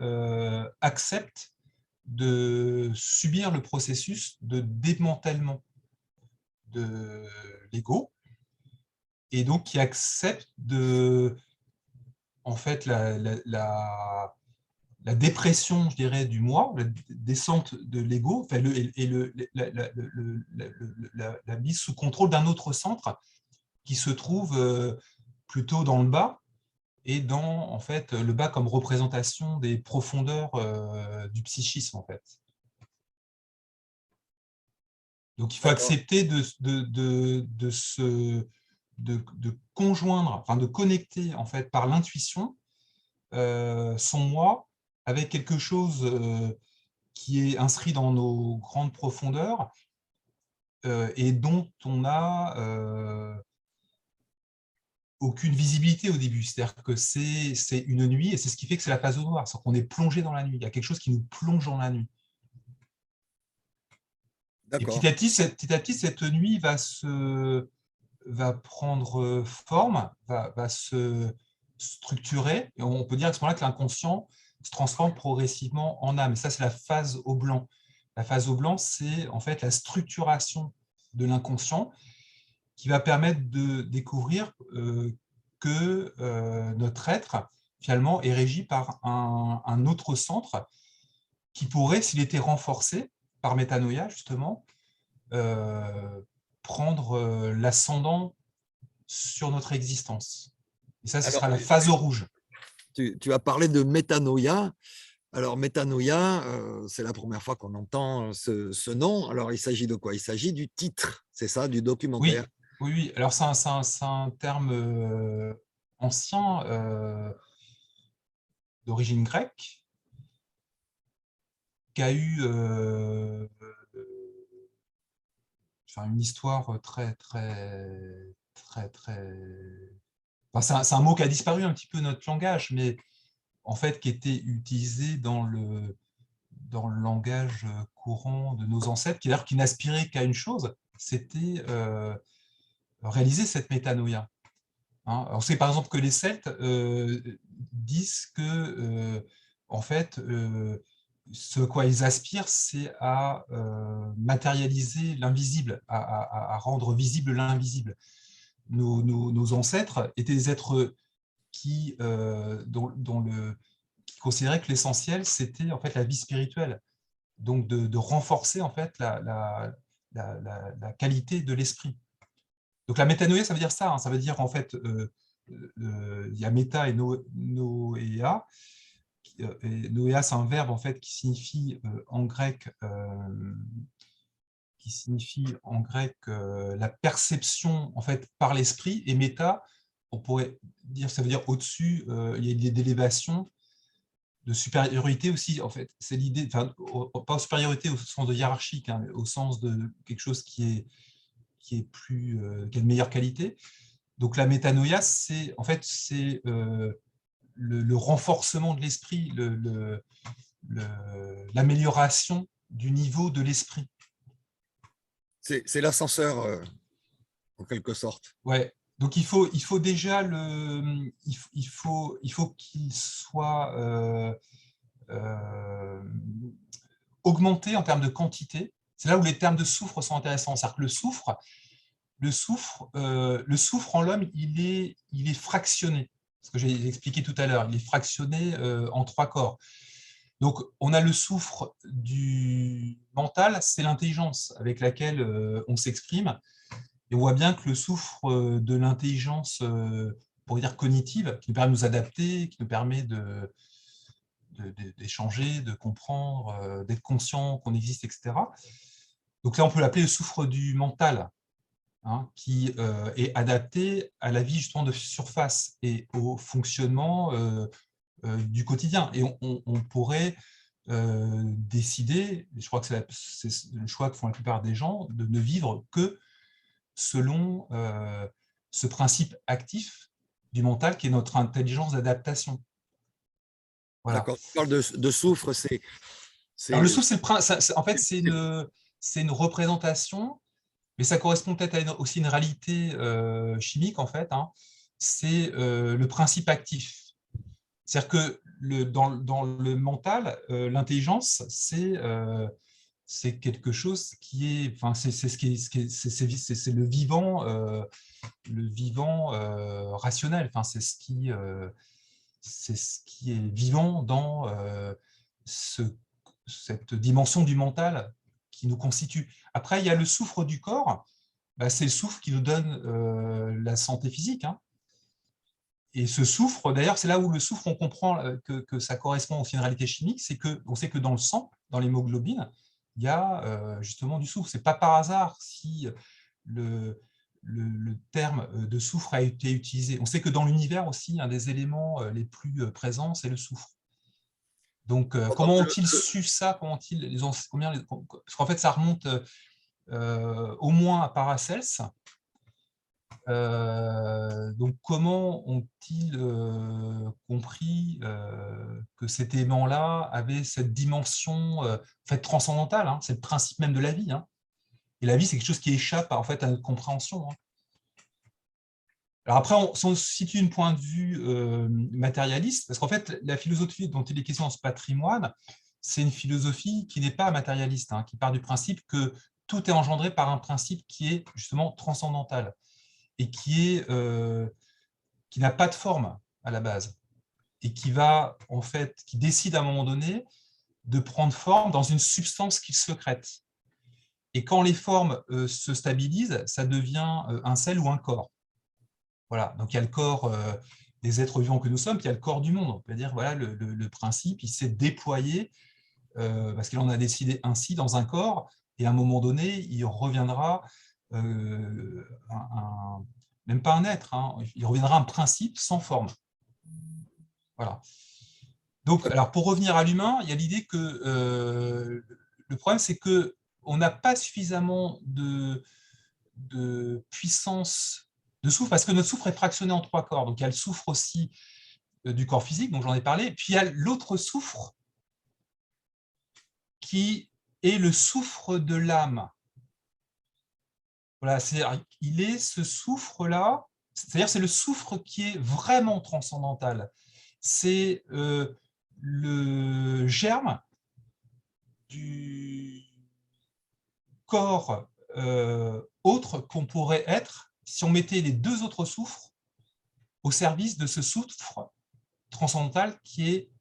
accepte de subir le processus de démantèlement de l'ego, et donc qui accepte en fait la dépression, je dirais, du moi, la descente de l'ego, enfin, la mise sous contrôle d'un autre centre qui se trouve plutôt dans le bas, et dans en fait le bas comme représentation des profondeurs du psychisme en fait. Donc il faut accepter de conjoindre, enfin de connecter en fait par l'intuition son moi avec quelque chose qui est inscrit dans nos grandes profondeurs et dont on a aucune visibilité au début. C'est-à-dire que c'est une nuit, et c'est ce qui fait que c'est la phase au noir, c'est qu'on est plongé dans la nuit. Il y a quelque chose qui nous plonge dans la nuit. Et petit à petit, cette nuit va prendre forme, va se structurer, et on peut dire à ce moment-là que l'inconscient se transforme progressivement en âme. Et ça, c'est la phase au blanc. La phase au blanc, c'est en fait la structuration de l'inconscient qui va permettre de découvrir que notre être, finalement, est régi par un autre centre qui pourrait, s'il était renforcé par métanoïa, justement, prendre l'ascendant sur notre existence. Et ça, ce sera la phase au rouge. Tu as parlé de métanoïa. Alors, métanoïa, c'est la première fois qu'on entend ce nom. Alors, il s'agit de quoi? Il s'agit du titre, c'est ça, du documentaire? Oui. Alors, c'est un terme ancien d'origine grecque qui a eu une histoire très. Enfin, c'est un mot qui a disparu un petit peu de notre langage, mais en fait qui était utilisé dans le langage courant de nos ancêtres, qui n'aspirait qu'à une chose, c'était réaliser cette métanoïa. Hein, on sait par exemple que les Celtes disent que en fait ce à quoi ils aspirent, c'est à matérialiser l'invisible, à rendre visible l'invisible. Nos ancêtres étaient des êtres qui considérait que l'essentiel, c'était en fait la vie spirituelle. Donc, de renforcer en fait la qualité de l'esprit. Donc, la métanoïa, ça veut dire ça. Hein, ça veut dire en fait, il y a méta et noéa. Et noéa, c'est un verbe en fait qui signifie en grec la perception en fait par l'esprit, et méta, on pourrait dire, ça veut dire au-dessus, il y a une idée d'élévation, de supériorité aussi, en fait. C'est l'idée, enfin, pas supériorité au sens de hiérarchique, hein, mais au sens de quelque chose qui est plus, qui a de meilleure qualité. Donc la métanoïa, c'est en fait c'est le renforcement de l'esprit, l'amélioration du niveau de l'esprit. C'est l'ascenseur, en quelque sorte. Ouais. Donc il faut déjà il faut qu'il soit augmenté en termes de quantité. C'est là où les termes de soufre sont intéressants. C'est-à-dire que le soufre en l'homme, il est fractionné. Ce que j'ai expliqué tout à l'heure, il est fractionné en 3 corps. Donc, on a le soufre du mental, c'est l'intelligence avec laquelle on s'exprime. Et on voit bien que le soufre de l'intelligence, on pourrait dire cognitive, qui nous permet de nous adapter, qui nous permet d'échanger, de comprendre, d'être conscient qu'on existe, etc. Donc là, on peut l'appeler le soufre du mental, hein, qui est adapté à la vie justement de surface et au fonctionnement du quotidien. Et on pourrait décider, je crois que c'est le choix que font la plupart des gens, de ne vivre que selon ce principe actif du mental qui est notre intelligence d'adaptation. Voilà. D'accord. Tu parles de soufre, Alors le c'est souffle, en fait, c'est une représentation, mais ça correspond peut-être à aussi une réalité chimique, en fait. Hein. C'est le principe actif. C'est-à-dire que dans le mental, l'intelligence, c'est quelque chose qui est, enfin, c'est ce qui est, c'est le vivant rationnel. Enfin, c'est ce qui est vivant dans cette dimension du mental qui nous constitue. Après, il y a le soufre du corps. Bah, c'est le soufre qui nous donne la santé physique. Hein. Et ce soufre, d'ailleurs, c'est là où le soufre, on comprend que ça correspond aussi à une réalité chimique, c'est qu'on sait que dans le sang, dans l'hémoglobine, il y a justement du soufre. Ce n'est pas par hasard si le terme de soufre a été utilisé. On sait que dans l'univers aussi, un des éléments les plus présents, c'est le soufre. Donc, comment ont-ils su ça? Parce qu'en fait, ça remonte au moins à Paracels. Donc, comment ont-ils compris que cet aimant-là avait cette dimension en fait, transcendantale, hein, c'est le principe même de la vie. Hein. Et la vie, c'est quelque chose qui échappe en fait, à notre compréhension. Hein. Alors après, si on se situe d'un point de vue matérialiste, parce qu'en fait, la philosophie dont il est question dans ce patrimoine, c'est une philosophie qui n'est pas matérialiste, hein, qui part du principe que tout est engendré par un principe qui est justement transcendantal et qui n'a pas de forme à la base et qui décide à un moment donné de prendre forme dans une substance qu'il secrète. Et quand les formes se stabilisent, ça devient un sel ou un corps. Voilà. Donc il y a le corps des êtres vivants que nous sommes, puis il y a le corps du monde. On peut dire voilà le principe, il s'est déployé parce qu'il en a décidé ainsi dans un corps, et à un moment donné, il reviendra même pas un être, hein, il reviendra un principe sans forme. Voilà. Donc, alors pour revenir à l'humain, il y a l'idée que le problème, c'est qu'on n'a pas suffisamment de puissance de soufre, parce que notre soufre est fractionné en 3 corps. Donc, il y a le soufre aussi du corps physique, dont j'en ai parlé, puis il y a l'autre soufre qui est le soufre de l'âme. Voilà, il est ce soufre-là, c'est-à-dire c'est le soufre qui est vraiment transcendantal. C'est le germe du corps autre qu'on pourrait être si on mettait les 2 autres soufres au service de ce souffle transcendantal qui est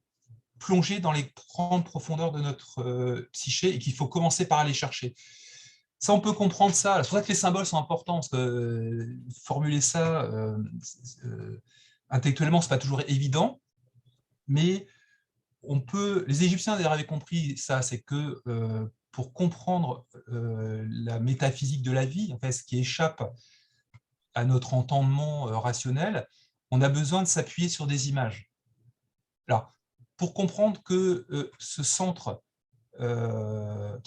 plongé dans les grandes profondeurs de notre psyché et qu'il faut commencer par aller chercher. Ça, on peut comprendre ça. C'est pour ça que les symboles sont importants, parce que formuler ça intellectuellement, ce n'est pas toujours évident, mais les Égyptiens d'ailleurs avaient compris ça, c'est que pour comprendre la métaphysique de la vie, en fait, ce qui échappe à notre entendement rationnel, on a besoin de s'appuyer sur des images. Alors, pour comprendre que ce centre, qui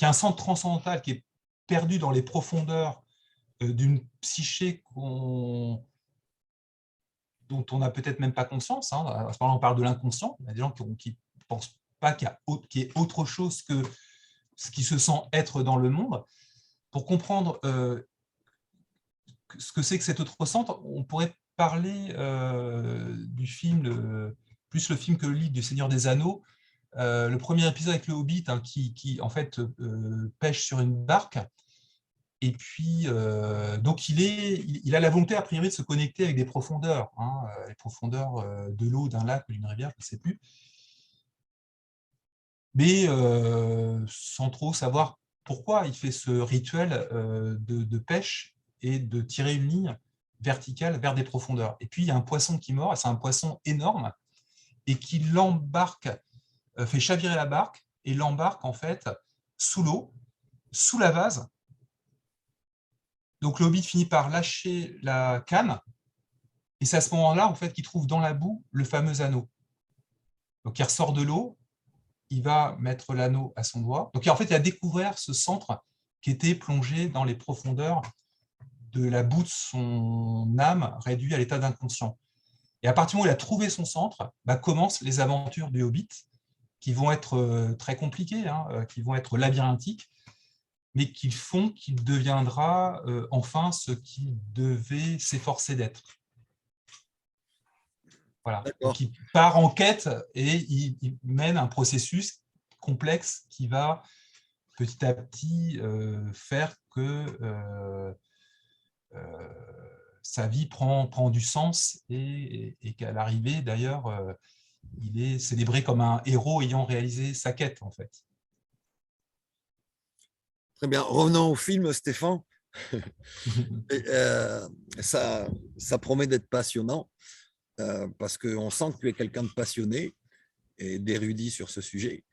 est un centre transcendantal qui est perdu dans les profondeurs d'une psyché dont on n'a peut-être même pas conscience, hein. À ce moment-là, on parle de l'inconscient. Il y a des gens qui ne pensent pas qu'il y ait autre chose que ce qui se sent être dans le monde. Pour comprendre ce que c'est que cet autre centre, on pourrait parler du film, plus le film que le livre du Seigneur des Anneaux. Le premier épisode avec le Hobbit, hein, qui en fait pêche sur une barque. Et puis, donc il a la volonté, a priori, de se connecter avec des profondeurs, hein, les profondeurs de l'eau, d'un lac ou d'une rivière, je ne sais plus. Mais sans trop savoir pourquoi il fait ce rituel de pêche et de tirer une ligne verticale vers des profondeurs. Et puis, il y a un poisson qui mord, et c'est un poisson énorme, et qui l'embarque, fait chavirer la barque, et l'embarque, en fait, sous l'eau, sous la vase. Donc, le Hobbit finit par lâcher la canne, et c'est à ce moment-là, en fait, qu'il trouve dans la boue le fameux anneau. Donc, il ressort de l'eau, il va mettre l'anneau à son doigt. Donc, en fait, il a découvert ce centre qui était plongé dans les profondeurs de la boue de son âme, réduit à l'état d'inconscient. Et à partir du moment où il a trouvé son centre, commencent les aventures du Hobbit, qui vont être très compliquées, hein, qui vont être labyrinthiques, mais qui font qu'il deviendra enfin ce qu'il devait s'efforcer d'être. Voilà. Donc, il part en quête et il mène un processus complexe qui va petit à petit faire que sa vie prend du sens et qu'à l'arrivée, d'ailleurs, il est célébré comme un héros ayant réalisé sa quête, en fait. Très bien. Revenons au film, Stéphane. Ça promet d'être passionnant parce qu'on sent que tu es quelqu'un de passionné et d'érudit sur ce sujet.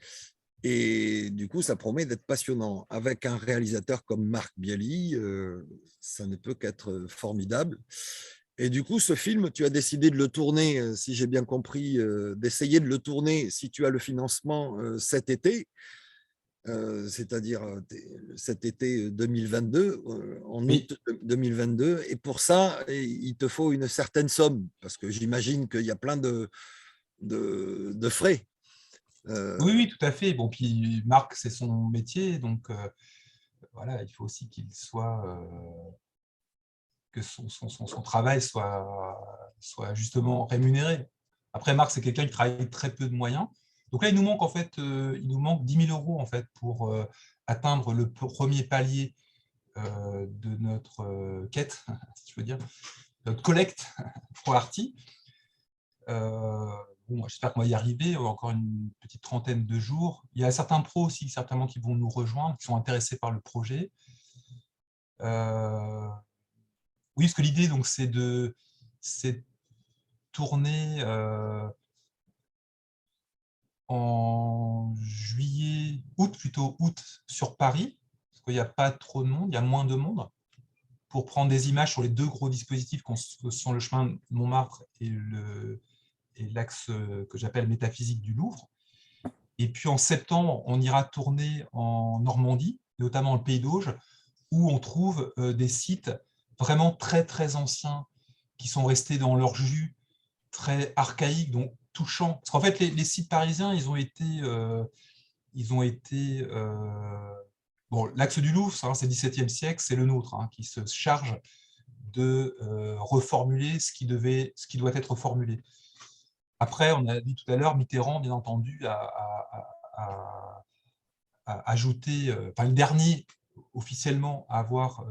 Et du coup, ça promet d'être passionnant. Avec un réalisateur comme Marc Bialy, ça ne peut qu'être formidable. Et du coup, ce film, tu as décidé de le tourner, si j'ai bien compris, d'essayer de le tourner, si tu as le financement, cet été, c'est-à-dire cet été 2022, en Oui. août 2022. Et pour ça, il te faut une certaine somme, parce que j'imagine qu'il y a plein de frais. Oui, tout à fait. Bon, puis Marc, c'est son métier, donc voilà, il faut aussi qu'il soit que son travail soit justement rémunéré. Après, Marc, c'est quelqu'un qui travaille avec très peu de moyens. Donc là, il nous manque en fait, il nous manque 10 000 € en fait pour atteindre le premier palier de notre quête, si je veux dire, notre collecte pour Arty. Bon, j'espère qu'on va y arriver, encore une petite trentaine de jours. Il y a certains pros aussi, certainement, qui vont nous rejoindre, qui sont intéressés par le projet. Oui, parce que l'idée, donc, c'est de tourner en juillet, août sur Paris, parce qu'il n'y a pas trop de monde, il y a moins de monde, pour prendre des images sur les deux gros dispositifs que sont le chemin de Montmartre et l'axe que j'appelle métaphysique du Louvre. Et puis en septembre, on ira tourner en Normandie, notamment le Pays d'Auge, où on trouve des sites vraiment très très anciens qui sont restés dans leur jus, très archaïques, donc touchants. Parce qu'en fait, les sites parisiens, ils ont été bon, l'axe du Louvre, c'est le XVIIe siècle, c'est le nôtre, hein, qui se charge de reformuler ce qui doit être formulé. Après, on a dit tout à l'heure, Mitterrand, bien entendu, a ajouté, enfin le dernier officiellement à avoir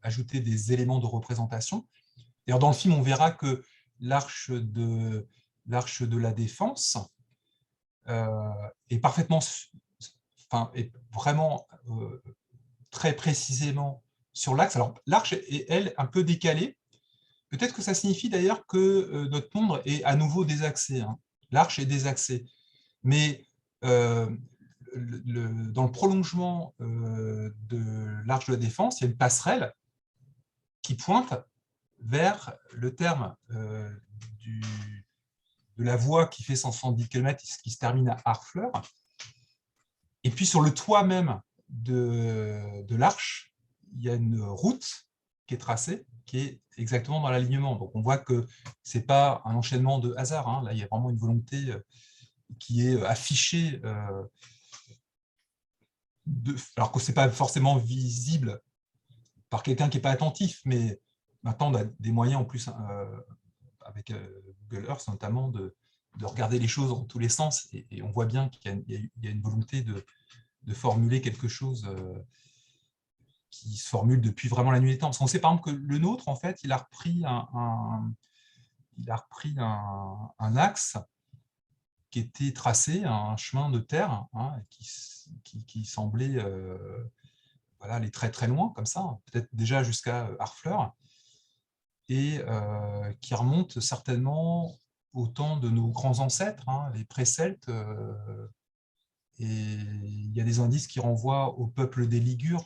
ajouté des éléments de représentation. D'ailleurs, dans le film, on verra que l'arche de la Défense est parfaitement, est vraiment très précisément sur l'axe. Alors, l'arche est, elle, un peu décalée. Peut-être que ça signifie d'ailleurs que notre monde est à nouveau désaxé. Hein. L'arche est désaxée. Mais dans le prolongement de l'arche de la Défense, il y a une passerelle qui pointe vers le terme de la voie qui fait 170 km, qui se termine à Harfleur. Et puis sur le toit même de l'arche, il y a une route qui est tracée, qui est exactement dans l'alignement. Donc on voit que ce n'est pas un enchaînement de hasard. Hein. Là, il y a vraiment une volonté qui est affichée, alors que ce n'est pas forcément visible par quelqu'un qui n'est pas attentif, mais maintenant on a des moyens en plus, avec Google Earth notamment, de regarder les choses dans tous les sens, et on voit bien qu'il y a une volonté de formuler quelque chose qui se formule depuis vraiment la nuit des temps. Parce qu'on sait par exemple que le nôtre, en fait, il a repris un axe qui était tracé, un chemin de terre, hein, qui semblait aller très très loin, comme ça, peut-être déjà jusqu'à Harfleur, et qui remonte certainement au temps de nos grands ancêtres, hein, les pré-celtes, et il y a des indices qui renvoient au peuple des Ligures,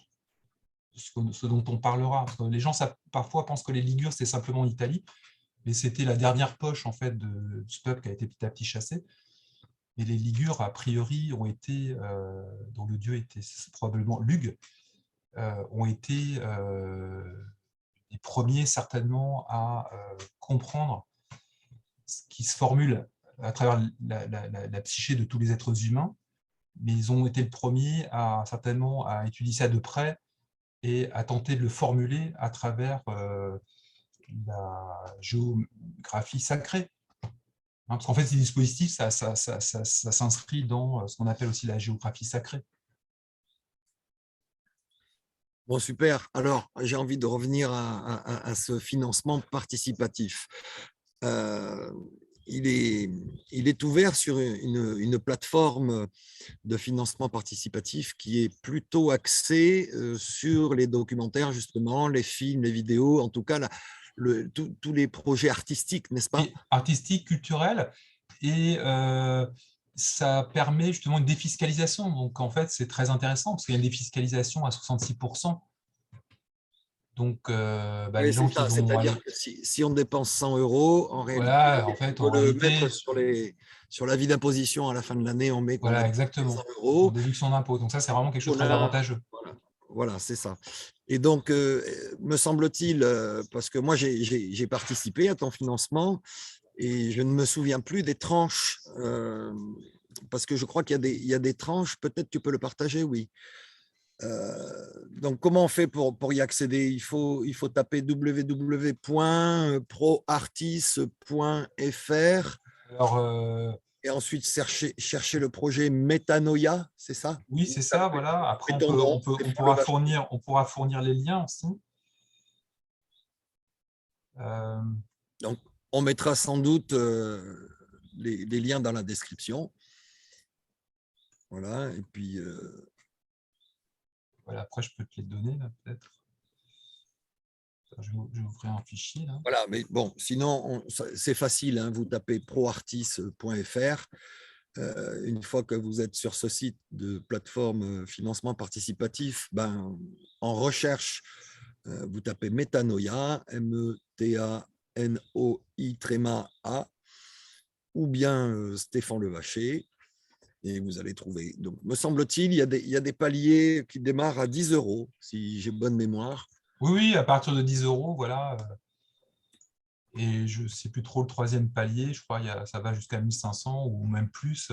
ce dont on parlera. Parce que les gens parfois pensent que les Ligures, c'est simplement l'Italie, mais c'était la dernière poche en fait, de ce peuple qui a été petit à petit chassé. Et les Ligures, a priori, ont été, dont le dieu était probablement Lug, ont été les premiers certainement à comprendre ce qui se formule à travers la psyché de tous les êtres humains, mais ils ont été les premiers certainement à étudier ça de près et à tenter de le formuler à travers la géographie sacrée. Parce qu'en fait, ces dispositifs, ça s'inscrit dans ce qu'on appelle aussi la géographie sacrée. Bon, super. Alors, j'ai envie de revenir à ce financement participatif. Il est ouvert sur une plateforme de financement participatif qui est plutôt axée sur les documentaires, justement, les films, les vidéos, en tout cas, tous les projets artistiques, n'est-ce pas? Artistiques, culturels, et ça permet justement une défiscalisation. Donc, en fait, c'est très intéressant parce qu'il y a une défiscalisation à 66%. Donc, Oui, les gens qui vont c'est-à-dire aller... que si on dépense 100 euros, en réalité, Voilà, en fait, on en peut le réalité... mettre sur l'avis d'imposition à la fin de l'année, on met qu'on a Voilà, dépensé 100 exactement, en euros. déduction d'impôt. Donc ça, c'est vraiment quelque chose de On très a, avantageux. voilà, c'est ça. Et donc, me semble-t-il, parce que moi, j'ai participé à ton financement et je ne me souviens plus des tranches, parce que je crois qu'il y a des tranches, peut-être tu peux le partager, oui. Donc, comment on fait pour y accéder? Il faut taper www.proartis.fr Alors, et ensuite chercher le projet Metanoia, c'est ça? oui, c'est ça, voilà. Après, Et ton nom, on Stéphane Le on pourra fournir les liens aussi. Euh, Donc, on mettra sans doute les liens dans la description. Voilà, et puis... voilà, après, je peux te les donner, peut-être. Je vais ouvrir un fichier, là. Voilà, mais bon, sinon, c'est facile, hein, vous tapez proartis.fr. Une fois que vous êtes sur ce site de plateforme financement participatif, ben, en recherche, vous tapez Metanoia, METANOI-A, ou bien Stéphane Levacher, et vous allez trouver. Donc, me semble-t-il, il y a des paliers qui démarrent à 10 euros, si j'ai bonne mémoire. Oui, oui, à partir de 10 euros, voilà. Et je ne sais plus trop le troisième palier, je crois que ça va jusqu'à 1500 ou même plus.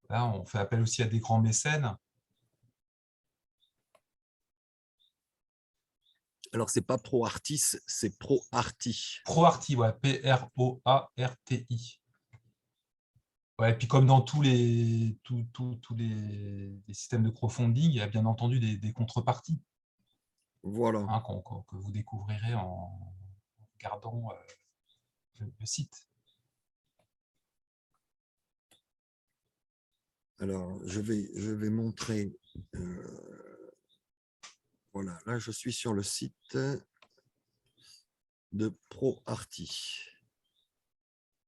Là, on fait appel aussi à des grands mécènes. Alors, c'est pas ProArtis, c'est ProArti. ProArti, ouais, P-R-O-A-R-T-I. Ouais, et puis comme dans tous les systèmes de crowdfunding, il y a bien entendu des contreparties, Voilà. hein, que vous découvrirez en regardant le site. Alors, je vais montrer. Voilà, là, je suis sur le site de ProArty.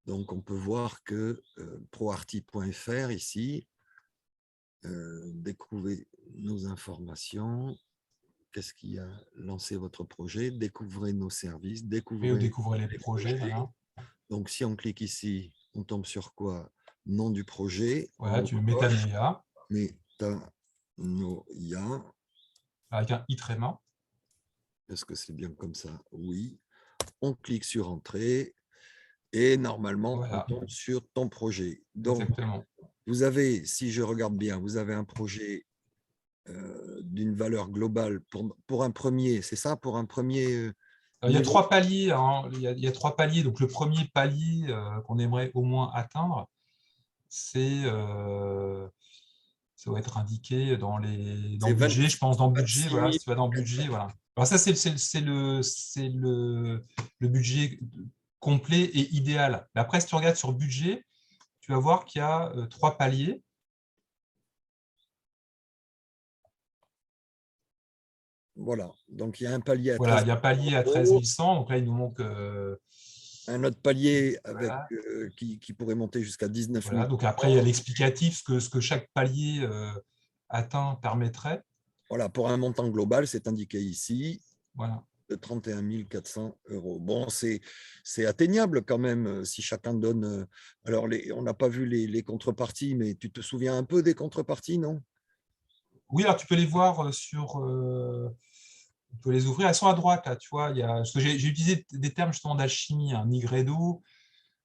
Donc, on peut voir que proarty.fr ici, découvrez nos informations. Qu'est-ce qui a lancé votre projet? Découvrez nos services, Découvrez les projets. Voilà. Donc, si on clique ici, on tombe sur quoi? Nom du projet. Voilà, tu mets Metanoia. Metanoia. Avec un i tréma. Est-ce que c'est bien comme ça? Oui. On clique sur Entrée et normalement, voilà. on tombe sur ton projet. Donc, exactement. Vous avez, si je regarde bien, vous avez un projet d'une valeur globale pour un premier, c'est ça? Pour un premier Il y a 3 paliers. Hein. Il y a 3 paliers. Donc, le premier palier qu'on aimerait au moins atteindre, c'est ça va être indiqué dans le budget, je pense, dans le budget. Voilà, si tu vas dans le budget, voilà. Alors ça, c'est le budget complet et idéal. Mais après, si tu regardes sur budget, tu vas voir qu'il y a 3 paliers. Voilà, donc il y a un palier à 13 voilà, il y a un palier à 13 100, donc là, il nous manque... un autre palier avec, voilà. Qui pourrait monter jusqu'à 19 000. Voilà, donc après, il y a l'explicatif, ce que chaque palier atteint permettrait. Voilà, pour un montant global, c'est indiqué ici. Voilà. De 31 400 €. Bon, c'est atteignable quand même si chacun donne. Alors, on n'a pas vu les contreparties, mais tu te souviens un peu des contreparties, non? Oui, alors tu peux les voir sur. On peut les ouvrir. Elles sont à droite, là, tu vois. J'ai utilisé des termes justement d'alchimie, hein, nigredo,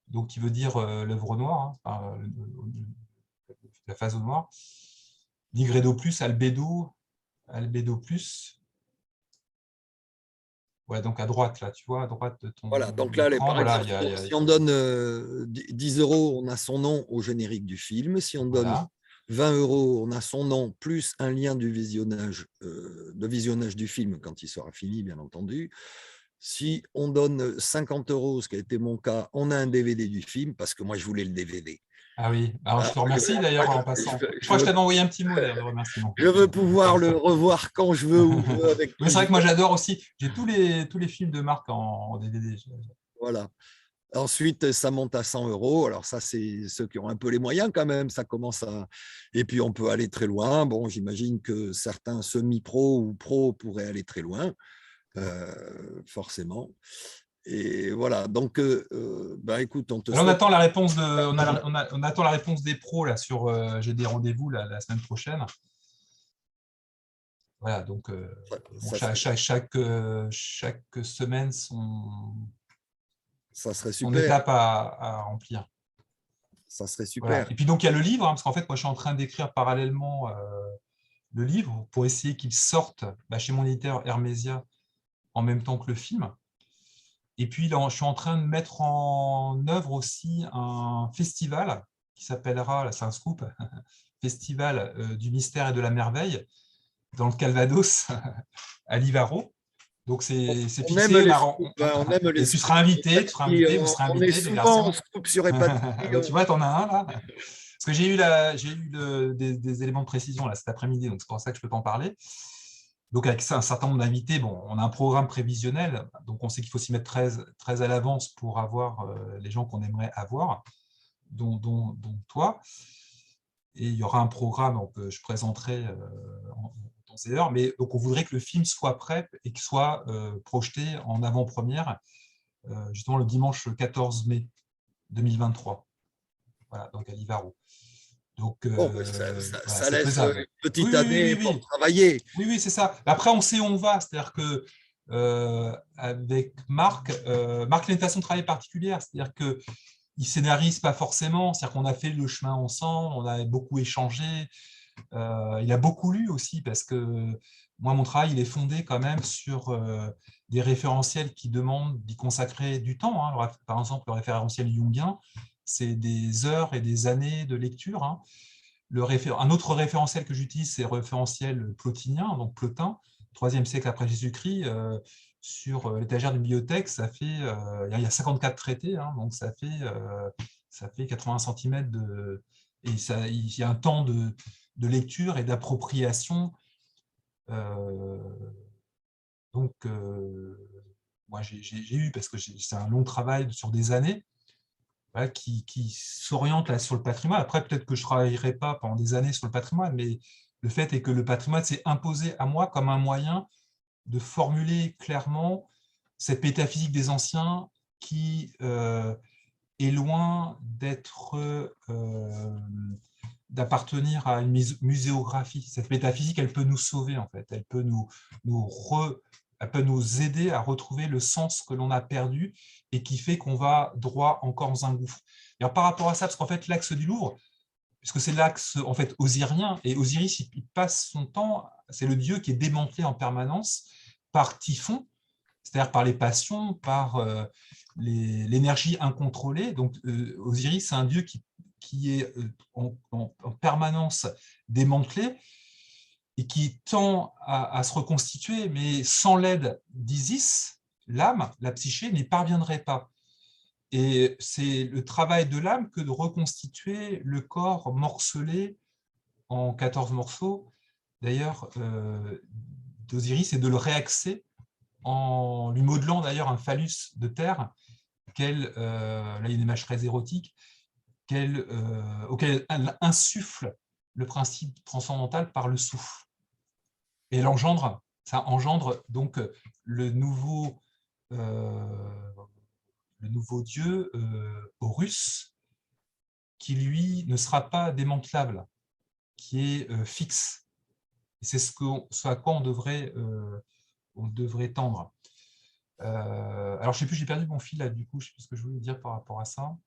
donc qui veut dire l'œuvre noire, hein, la phase au noir. Nigredo plus, albédo plus. Ouais, donc à droite, là, tu vois, à droite de ton. Voilà, donc là, par exemple, si on donne 10 €, on a son nom au générique du film. Si on donne 20 €, on a son nom plus un lien du visionnage, de visionnage du film quand il sera fini, bien entendu. Si on donne 50 €, ce qui a été mon cas, on a un DVD du film, parce que moi, je voulais le DVD. Ah oui, alors je te remercie d'ailleurs en passant. Je crois que je t'avais envoyé un petit mot d'ailleurs de remerciement. Je veux pouvoir le revoir quand je veux. Où je veux avec oui, c'est vrai que moi j'adore aussi. J'ai tous les films de Marc en DVD. Voilà. Ensuite, ça monte à 100 €. Alors ça, c'est ceux qui ont un peu les moyens quand même. Ça commence à... Et puis, on peut aller très loin. Bon, j'imagine que certains semi-pro ou pro pourraient aller très loin, forcément. Et voilà, donc, bah, écoute, on te on attend la réponse on attend la réponse des pros là sur. J'ai des rendez-vous la semaine prochaine. Voilà, donc chaque semaine ça serait son super. étape à remplir. Ça serait super. Voilà. Et puis donc il y a le livre, hein, parce qu'en fait moi je suis en train d'écrire parallèlement le livre pour essayer qu'il sorte chez mon éditeur Hermesia en même temps que le film. Et puis là, je suis en train de mettre en œuvre aussi un festival qui s'appellera, là c'est un scoop, Festival du mystère et de la merveille, dans le Calvados, à Livaro. Donc c'est fixé. Tu seras invité, vous serez invité. On scoop sur Epathie. Tu vois, tu en as un là. Parce que j'ai eu des éléments de précision là, cet après-midi, donc c'est pour ça que je peux t'en parler. Donc, avec ça, un certain nombre d'invités, bon, on a un programme prévisionnel, donc on sait qu'il faut s'y mettre très à l'avance pour avoir les gens qu'on aimerait avoir, dont toi. Et il y aura un programme que je présenterai en temps et heure, mais donc on voudrait que le film soit prêt et qu'il soit projeté en avant-première, justement le dimanche 14 mai 2023, voilà, donc à Livaro. Donc, ça laisse une petite année pour travailler. Oui, c'est ça. Après, on sait où on va. C'est-à-dire que avec Marc, Marc a une façon de travail particulière. C'est-à-dire qu'il ne scénarise pas forcément. C'est-à-dire qu'on a fait le chemin ensemble, on a beaucoup échangé. Il a beaucoup lu aussi, parce que moi, mon travail, il est fondé quand même sur des référentiels qui demandent d'y consacrer du temps. Hein. Par exemple, le référentiel jungien, c'est des heures et des années de lecture. Un autre référentiel que j'utilise, c'est le référentiel plotinien, donc Plotin, 3e siècle après Jésus-Christ, sur l'étagère d'une bibliothèque, il y a 54 traités, hein, donc ça fait 80 cm et il y a un temps de lecture et d'appropriation. Donc, moi, j'ai eu, parce que c'est un long travail sur des années, voilà, qui s'oriente là sur le patrimoine. Après, peut-être que je ne travaillerai pas pendant des années sur le patrimoine, mais le fait est que le patrimoine s'est imposé à moi comme un moyen de formuler clairement cette métaphysique des anciens qui est loin d'appartenir à une muséographie. Cette métaphysique, elle peut nous sauver, en fait. Elle peut elle peut nous aider à retrouver le sens que l'on a perdu et qui fait qu'on va droit encore dans un gouffre. Et alors, par rapport à ça, parce qu'en fait, l'axe du Louvre, puisque c'est l'axe en fait osirien, et Osiris, il passe son temps, c'est le dieu qui est démantelé en permanence par Typhon, c'est-à-dire par les passions, par l'énergie incontrôlée. Donc, Osiris, c'est un dieu qui est en permanence démantelé et qui tend à se reconstituer, mais sans l'aide d'Isis, l'âme, la psyché, n'y parviendrait pas. Et c'est le travail de l'âme que de reconstituer le corps morcelé en 14 morceaux, d'ailleurs, d'Osiris, et de le réaxer en lui modelant d'ailleurs un phallus de terre, là il y a une image très érotique, auquel elle insuffle le principe transcendantal par le souffle. Et ça engendre donc le nouveau dieu, Horus, qui lui ne sera pas démantelable, qui est fixe. Et c'est ce à quoi on devrait tendre. Alors, je ne sais plus, j'ai perdu mon fil là, du coup, je ne sais plus ce que je voulais dire par rapport à ça.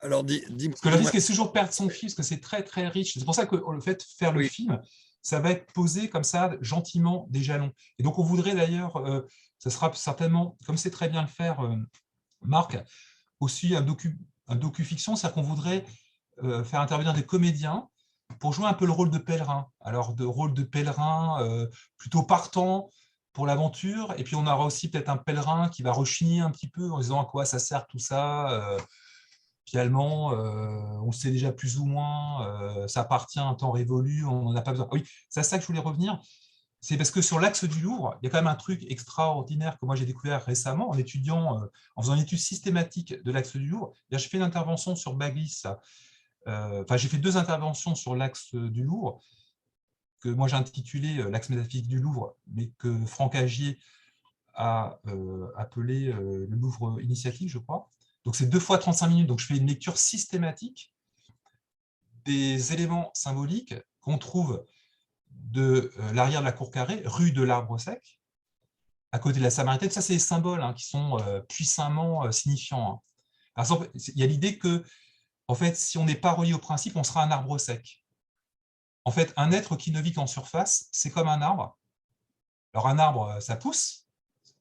Alors, Parce que le risque est toujours perdre son fil, parce que c'est très, très riche. C'est pour ça que le fait de faire le film, ça va être posé comme ça, gentiment, des jalons. Et donc, on voudrait d'ailleurs, ça sera certainement, comme c'est très bien le faire, Marc, aussi un docu-fiction, c'est-à-dire qu'on voudrait faire intervenir des comédiens pour jouer un peu le rôle de pèlerin. Alors, rôle de pèlerin plutôt partant pour l'aventure, et puis on aura aussi peut-être un pèlerin qui va rechigner un petit peu en disant à quoi ça sert tout ça. Finalement, on sait déjà plus ou moins, ça appartient à un temps révolu, on n'en a pas besoin. Oui, c'est à ça que je voulais revenir. C'est parce que sur l'axe du Louvre, il y a quand même un truc extraordinaire que moi j'ai découvert récemment en en faisant une étude systématique de l'axe du Louvre. J'ai fait une intervention sur Baglis, j'ai fait 2 interventions sur l'axe du Louvre, que moi j'ai intitulé l'axe métaphysique du Louvre, mais que Franck Agier a appelé le Louvre initiatique, je crois. Donc c'est 2 fois 35 minutes, donc je fais une lecture systématique des éléments symboliques qu'on trouve de l'arrière de la cour carrée, rue de l'Arbre Sec, à côté de la Samaritaine. Ça, c'est des symboles qui sont puissamment signifiants. Par exemple, il y a l'idée que, en fait, si on n'est pas relié au principe, on sera un arbre sec. En fait, un être qui ne vit qu'en surface, c'est comme un arbre. Alors, un arbre, ça pousse,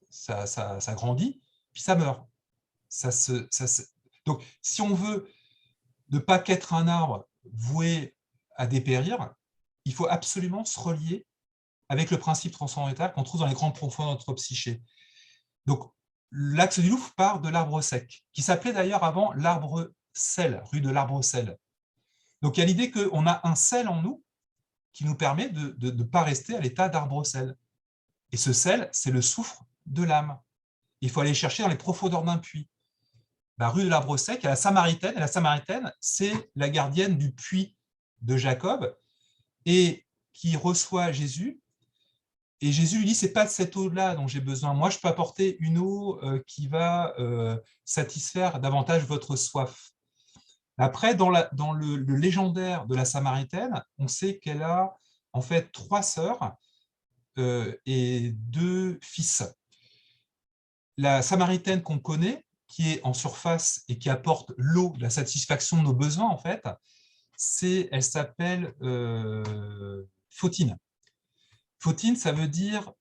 ça grandit, puis ça meurt. Donc, si on veut ne pas qu'être un arbre voué à dépérir, il faut absolument se relier avec le principe transcendantal qu'on trouve dans les grandes profondeurs de notre psyché. Donc, l'axe du Louvre part de l'arbre sec, qui s'appelait d'ailleurs avant l'arbre sel, rue de l'arbre sel. Donc, il y a l'idée qu'on a un sel en nous qui nous permet de ne pas rester à l'état d'arbre sel. Et ce sel, c'est le soufre de l'âme. Il faut aller chercher dans les profondeurs d'un puits. Rue de l'Arbre Sec, il y a la Samaritaine, et la Samaritaine, c'est la gardienne du puits de Jacob, et qui reçoit Jésus, et Jésus lui dit, c'est pas de cette eau-là dont j'ai besoin, moi je peux apporter une eau qui va satisfaire davantage votre soif. Après, dans le légendaire de la Samaritaine, on sait qu'elle a en fait 3 sœurs et 2 fils. La Samaritaine qu'on connaît, qui est en surface et qui apporte l'eau, la satisfaction de nos besoins, en fait, elle s'appelle Photine. Photine, ça veut dire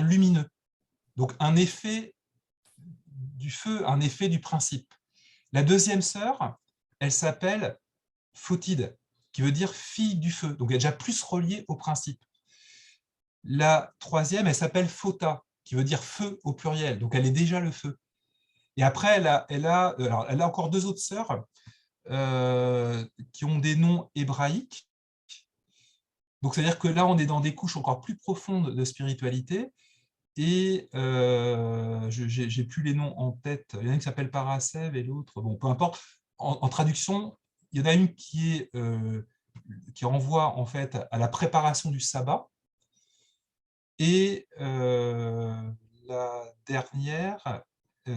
lumineux. Donc, un effet du feu, un effet du principe. La deuxième sœur, elle s'appelle Photide, qui veut dire fille du feu. Donc, elle est déjà plus reliée au principe. La troisième, elle s'appelle Phota, qui veut dire feu au pluriel. Donc, elle est déjà le feu. Et après, alors, elle a encore deux autres sœurs qui ont des noms hébraïques. Donc, c'est-à-dire que là, on est dans des couches encore plus profondes de spiritualité. Et je n'ai plus les noms en tête. Il y en a une qui s'appelle Parasève et l'autre, bon, peu importe. En traduction, il y en a une qui renvoie en fait à la préparation du sabbat. Et la dernière,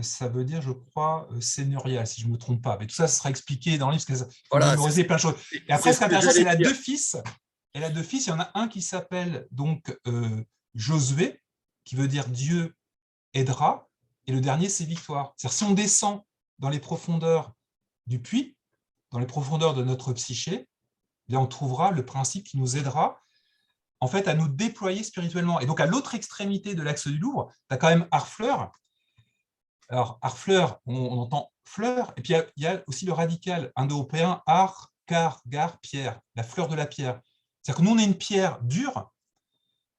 ça veut dire, je crois, seigneurial, si je ne me trompe pas. Mais tout ça, ça sera expliqué dans le livre, parce qu'il faut Voilà, mémoriser plein de choses. Et après, c'est ce ce qui est que intéressant, c'est j'allais qu'elle a dire. deux fils. Elle a deux fils. Il y en a un qui s'appelle donc Josué, qui veut dire Dieu aidera, et le dernier, c'est victoire. C'est-à-dire, si on descend dans les profondeurs du puits, dans les profondeurs de notre psyché, eh bien, on trouvera le principe qui nous aidera en fait à nous déployer spirituellement. Et donc, à l'autre extrémité de l'axe du Louvre, tu as quand même Harfleur. Alors, Harfleur, on entend fleur, et puis il y a aussi le radical indo-européen Ar, Car, Gar, pierre, la fleur de la pierre. C'est-à-dire que nous, on est une pierre dure,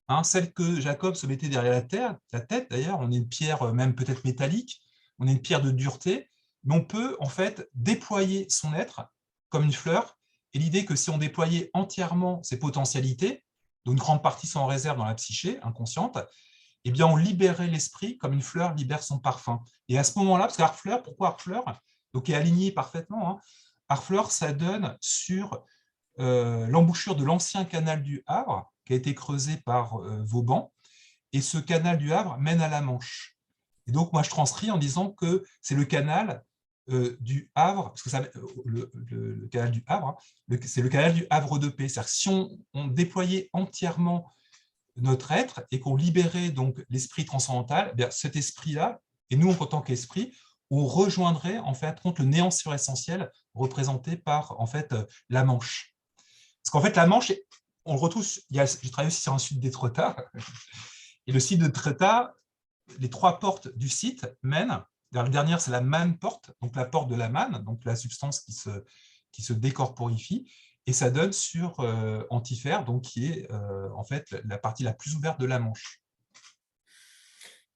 hein, celle que Jacob se mettait derrière la tête d'ailleurs, on est une pierre même peut-être métallique, on est une pierre de dureté, mais on peut en fait déployer son être comme une fleur, et l'idée que si on déployait entièrement ses potentialités, dont une grande partie sont en réserve dans la psyché inconsciente, eh bien on libérait l'esprit comme une fleur libère son parfum. Et à ce moment-là, parce qu'Harfleur, pourquoi Harfleur donc est aligné parfaitement, hein, Harfleur, ça donne sur l'embouchure de l'ancien canal du Havre, qui a été creusé par Vauban, et ce canal du Havre mène à la Manche. Et donc, moi, je transcris en disant que c'est le canal du Havre, parce que ça, le canal du Havre, hein, c'est le canal du Havre de paix. C'est-à-dire que si on déployait entièrement notre être et qu'on libérait donc l'esprit transcendantal, eh bien, cet esprit-là, et nous, en tant qu'esprit, on rejoindrait en fait compte le néant suressentiel représenté par en fait la Manche. Parce qu'en fait, la Manche, on le retrouve, j'ai travaillé aussi sur un site d'Étretat, et le site d'Étretat, les trois portes du site mènent, la dernière, c'est la manne porte, donc la porte de la manne, donc la substance qui se décorporifie, et ça donne sur Antifère, donc qui est en fait la partie la plus ouverte de la Manche.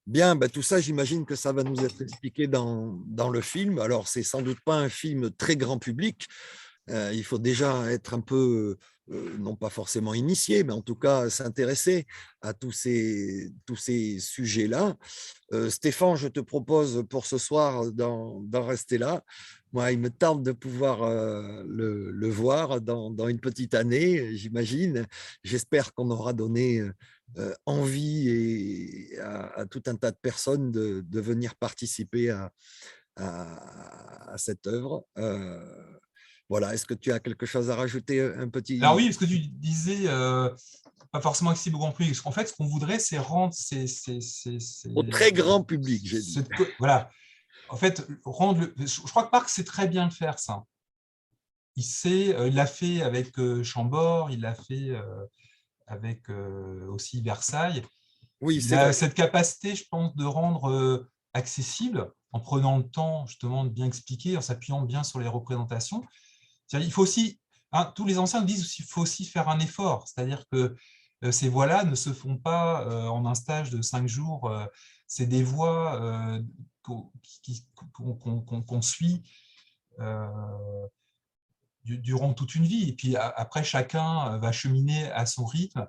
Bien, bah, tout ça, j'imagine que ça va nous être expliqué dans le film. Alors, c'est sans doute pas un film très grand public. Il faut déjà être un peu, non pas forcément initié, mais en tout cas s'intéresser à tous ces sujets-là. Stéphane, je te propose pour ce soir d'en rester là. Moi, il me tarde de pouvoir le voir dans une petite année, j'imagine. J'espère qu'on aura donné envie à tout un tas de personnes de venir participer à cette œuvre. Voilà, est-ce que tu as quelque chose à rajouter, un Alors petit oui, parce que tu disais, pas forcément accessible au grand public. En fait, ce qu'on voudrait, c'est rendre au très grand public, j'ai dit. voilà. En fait, je crois que Marx sait très bien le faire, ça. Il l'a fait avec Chambord, il l'a fait avec aussi Versailles. Oui, Il c'est a vrai. cette capacité, je pense, de rendre accessible, en prenant le temps justement de bien expliquer, en s'appuyant bien sur les représentations. Il faut aussi, hein, tous les anciens disent qu'il faut aussi faire un effort, c'est-à-dire que ces voies-là ne se font pas en un stage de 5 jours, c'est des voies qu'on suit durant toute une vie. Et puis après, chacun va cheminer à son rythme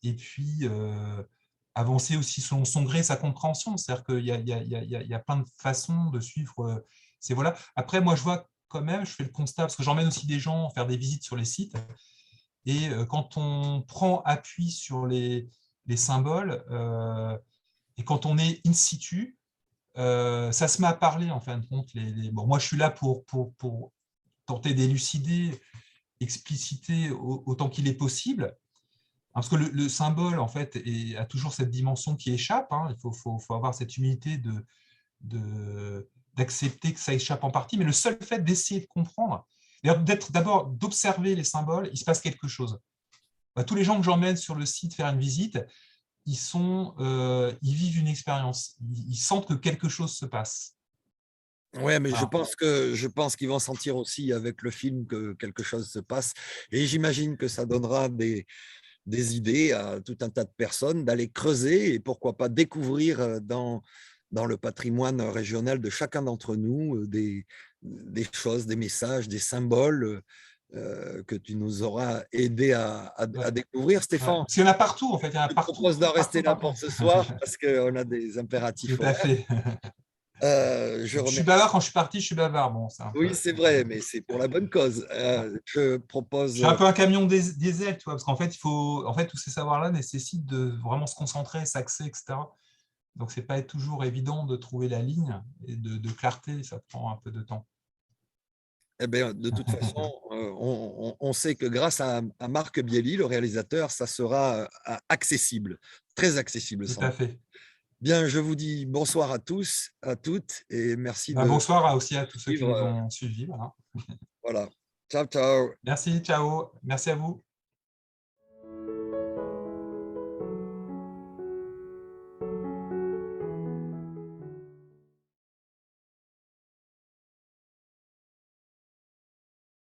et puis avancer aussi selon son gré, sa compréhension. C'est-à-dire qu'il y a plein de façons de suivre ces voies-là. Après, moi, je vois quand même, je fais le constat, parce que j'emmène aussi des gens faire des visites sur les sites, et quand on prend appui sur les symboles, et quand on est in situ, ça se met à parler, en fin de compte. Bon, moi, je suis là pour tenter d'élucider, expliciter autant qu'il est possible, parce que le symbole, en fait, a toujours cette dimension qui échappe. Hein. Il faut avoir cette humilité d'accepter que ça échappe en partie, mais le seul fait d'essayer de comprendre, d'abord d'observer les symboles, il se passe quelque chose. Tous les gens que j'emmène sur le site faire une visite, ils vivent une expérience, ils sentent que quelque chose se passe. Ouais, mais Voilà. je pense qu'ils vont sentir aussi avec le film que quelque chose se passe et j'imagine que ça donnera des idées à tout un tas de personnes, d'aller creuser et pourquoi pas découvrir dans le patrimoine régional de chacun d'entre nous des choses, des messages, des symboles que tu nous auras aidé à découvrir. Ouais. Stéphane, Parce qu'il y en a partout, en fait, il y en a je te partout, propose d'en rester là partout, pour partout. ce soir parce qu'on a des impératifs Tout à horaires. fait. Je Je suis remercie. bavard quand je suis parti, je suis bavard. Bon, c'est un peu. Oui, c'est vrai, mais c'est pour la bonne cause. Je Je propose. suis un peu un camion diesel, tu vois, parce qu'en fait, tous ces savoirs-là nécessitent de vraiment se concentrer, s'axer, etc. Donc, c'est pas toujours évident de trouver la ligne et de clarté, ça prend un peu de temps. Eh bien, de toute façon, on sait que grâce à Marc Bielli, le réalisateur, ça sera accessible, très accessible Tout sans à doute. fait. Bien, je vous dis bonsoir à tous, à toutes, et merci Ben, de bonsoir aussi à tous ceux qui suivre. nous ont suivis. Voilà. Voilà. Ciao, ciao. Merci, ciao. Merci à vous.